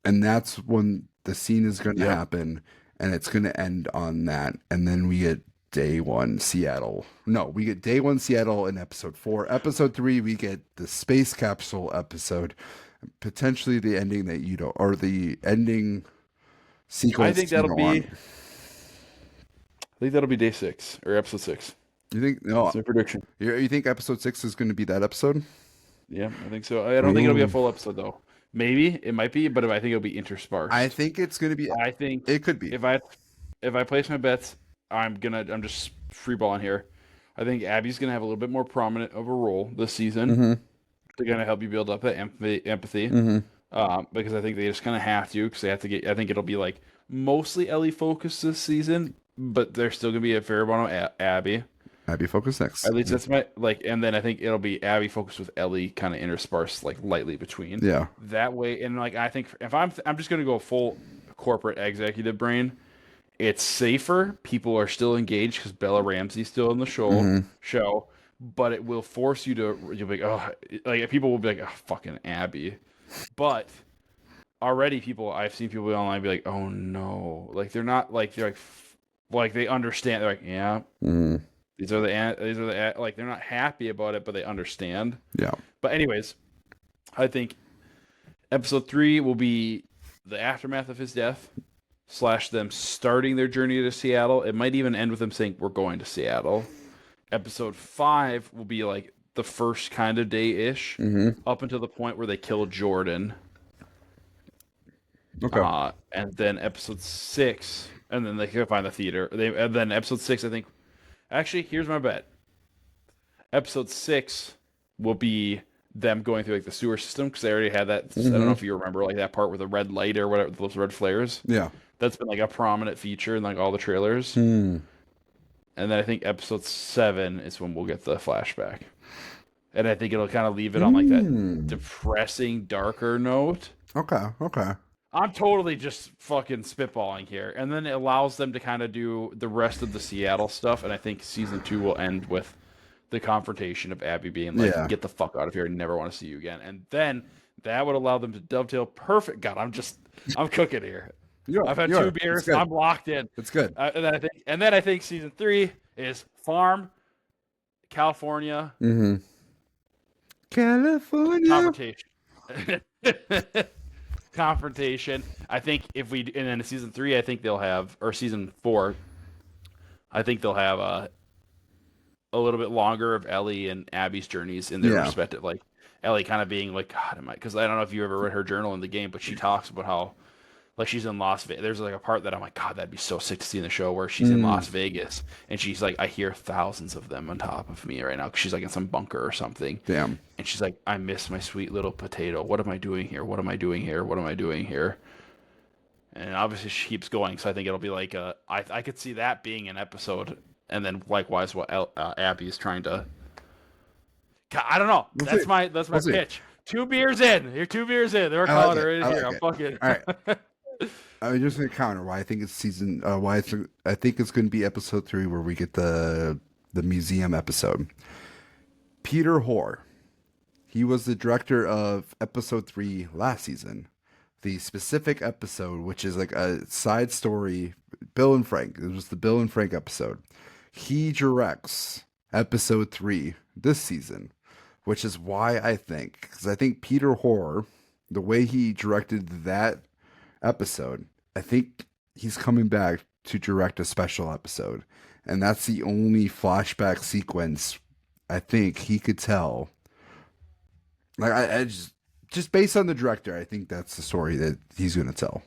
and that's when the scene is going to Yep. happen, and it's going to end on that. And then we get day one Seattle. No, we get day one Seattle in episode 4. Episode 3, we get the space capsule episode, potentially the ending that you don't, or the ending sequence. I think you that'll don't be. want. I think that'll be day 6 or episode 6. You think no? That's my prediction. You think episode 6 is going to be that episode? Yeah, I think so. I don't think it'll be a Ooh. full episode though. Maybe it might be, but I think it'll be interspersed. I think it's going to be. I think It could be. if I place my bets, I'm just freeballing here. I think Abby's gonna have a little bit more prominent of a role this season. Mm-hmm. They're gonna help you build up that empathy, Mm-hmm. because I think they just kind of have to, because they have to get. I think it'll be like mostly Ellie focused this season, but there's still gonna be a fair amount of Abby. Abby focus next. At least that's my like, and then I think it'll be Abby focused with Ellie kind of interspersed like lightly between. Yeah. That way, and like I think if I'm just gonna go full corporate executive brain, it's safer. People are still engaged because Bella Ramsey's still in the show, but it will force you to you'll be like, oh, like people will be like, oh, fucking Abby, but already I've seen people online be like, oh no, like they're not like like they understand. They're like, yeah. Mm-hmm. These are the like they're not happy about it, but they understand. Yeah. But anyways, I think episode 3 will be the aftermath of his death / them starting their journey to Seattle. It might even end with them saying we're going to Seattle. Episode 5 will be like the first kind of day-ish, up until the point where they kill Jordan. Okay. And then episode 6, and then they can find the theater. And then episode 6, I think. Actually, here's my bet. Episode 6 will be them going through like the sewer system because they already had that. I don't know if you remember like that part with the red light or whatever, those red flares. Yeah. That's been like a prominent feature in like all the trailers. Hmm. And then I think episode 7 is when we'll get the flashback. And I think it'll kind of leave it on like that depressing, darker note. Okay. Okay. I'm totally just fucking spitballing here. And then it allows them to kind of do the rest of the Seattle stuff. And I think season 2 will end with the confrontation of Abby being like, get the fuck out of here. I never want to see you again. And then that would allow them to dovetail perfect. God, I'm cooking here. I've had 2 beers. I'm locked in. It's good. And then I think season 3 is Farm, California. Mm-hmm. California. Confrontation. I think and then season 3, I think they'll have, or season 4, I think they'll have a little bit longer of Ellie and Abby's journeys in their respective, like Ellie kind of being like, God, because I don't know if you ever read her journal in the game, but she talks about how like she's in Las Vegas. There's like a part that I'm like, God, that'd be so sick to see in the show where she's in Las Vegas and she's like, I hear thousands of them on top of me right now because she's like in some bunker or something. Damn. And she's like, I miss my sweet little potato. What am I doing here? What am I doing here? What am I doing here? And obviously she keeps going, so I think it'll be like I could see that being an episode, and then likewise what Abby is trying to. I don't know. That's my pitch. 2 beers in. You're 2 beers in. They're calling her in here. I'm fucking. All right. I'm just gonna counter why I think it's I think it's going to be episode 3 where we get the museum episode. Peter Hoare, he was the director of episode 3 last season. The specific episode, which is like a side story, Bill and Frank. It was the Bill and Frank episode. He directs episode 3 this season, which is why I think, because I think Peter Hoare, the way he directed that episode, I think he's coming back to direct a special episode, and that's the only flashback sequence I think he could tell. Like I just based on the director, I think that's the story that he's going to tell.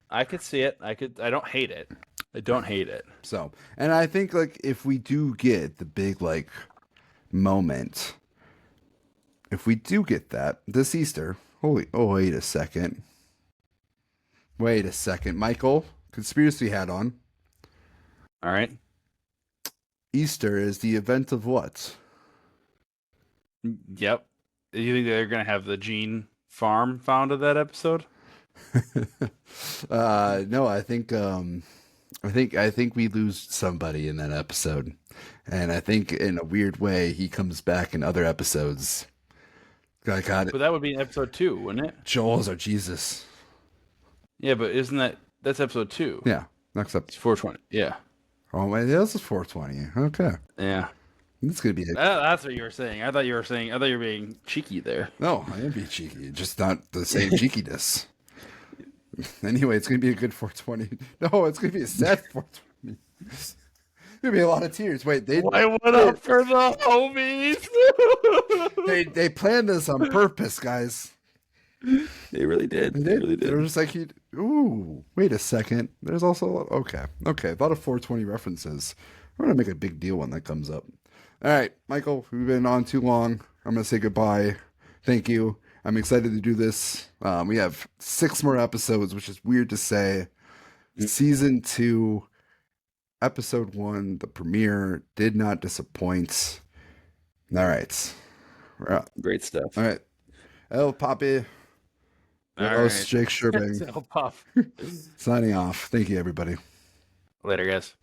I could see it. I don't hate it. I don't hate it. So, and I think like if we do get the big like moment, if we do get that this Easter, wait a second. Michael, conspiracy hat on. All right. Easter is the event of what? Yep. You think they're gonna have the Gene farm found in that episode? No, I think we lose somebody in that episode, and I think in a weird way he comes back in other episodes. I got it. But that would be in episode 2, wouldn't it? Joel's our Jesus. Yeah, but that's episode 2? Yeah, next up. It's 420. Yeah. Oh my, this is 420. Okay. Yeah. It's gonna be. That's what you were saying. I thought you were being cheeky there. No, I am being cheeky. Just not the same cheekiness. Anyway, it's gonna be a good 420. No, it's gonna be a sad 420. It's gonna be a lot of tears. Wait, I went up for the homies. they planned this on purpose, guys. They really did. They really did. They were just like, ooh, wait a second. There's also okay. A lot of 420 references. We're gonna make a big deal when that comes up. All right, Michael, we've been on too long. I'm going to say goodbye. Thank you. I'm excited to do this. We have 6 more episodes, which is weird to say. Season 2 episode 1, the premiere, did not disappoint. All right. We're out. Great stuff. All right. El Papi. All Your host, right. Jake Sherbing, So puff. signing off. Thank you, everybody. Later, guys.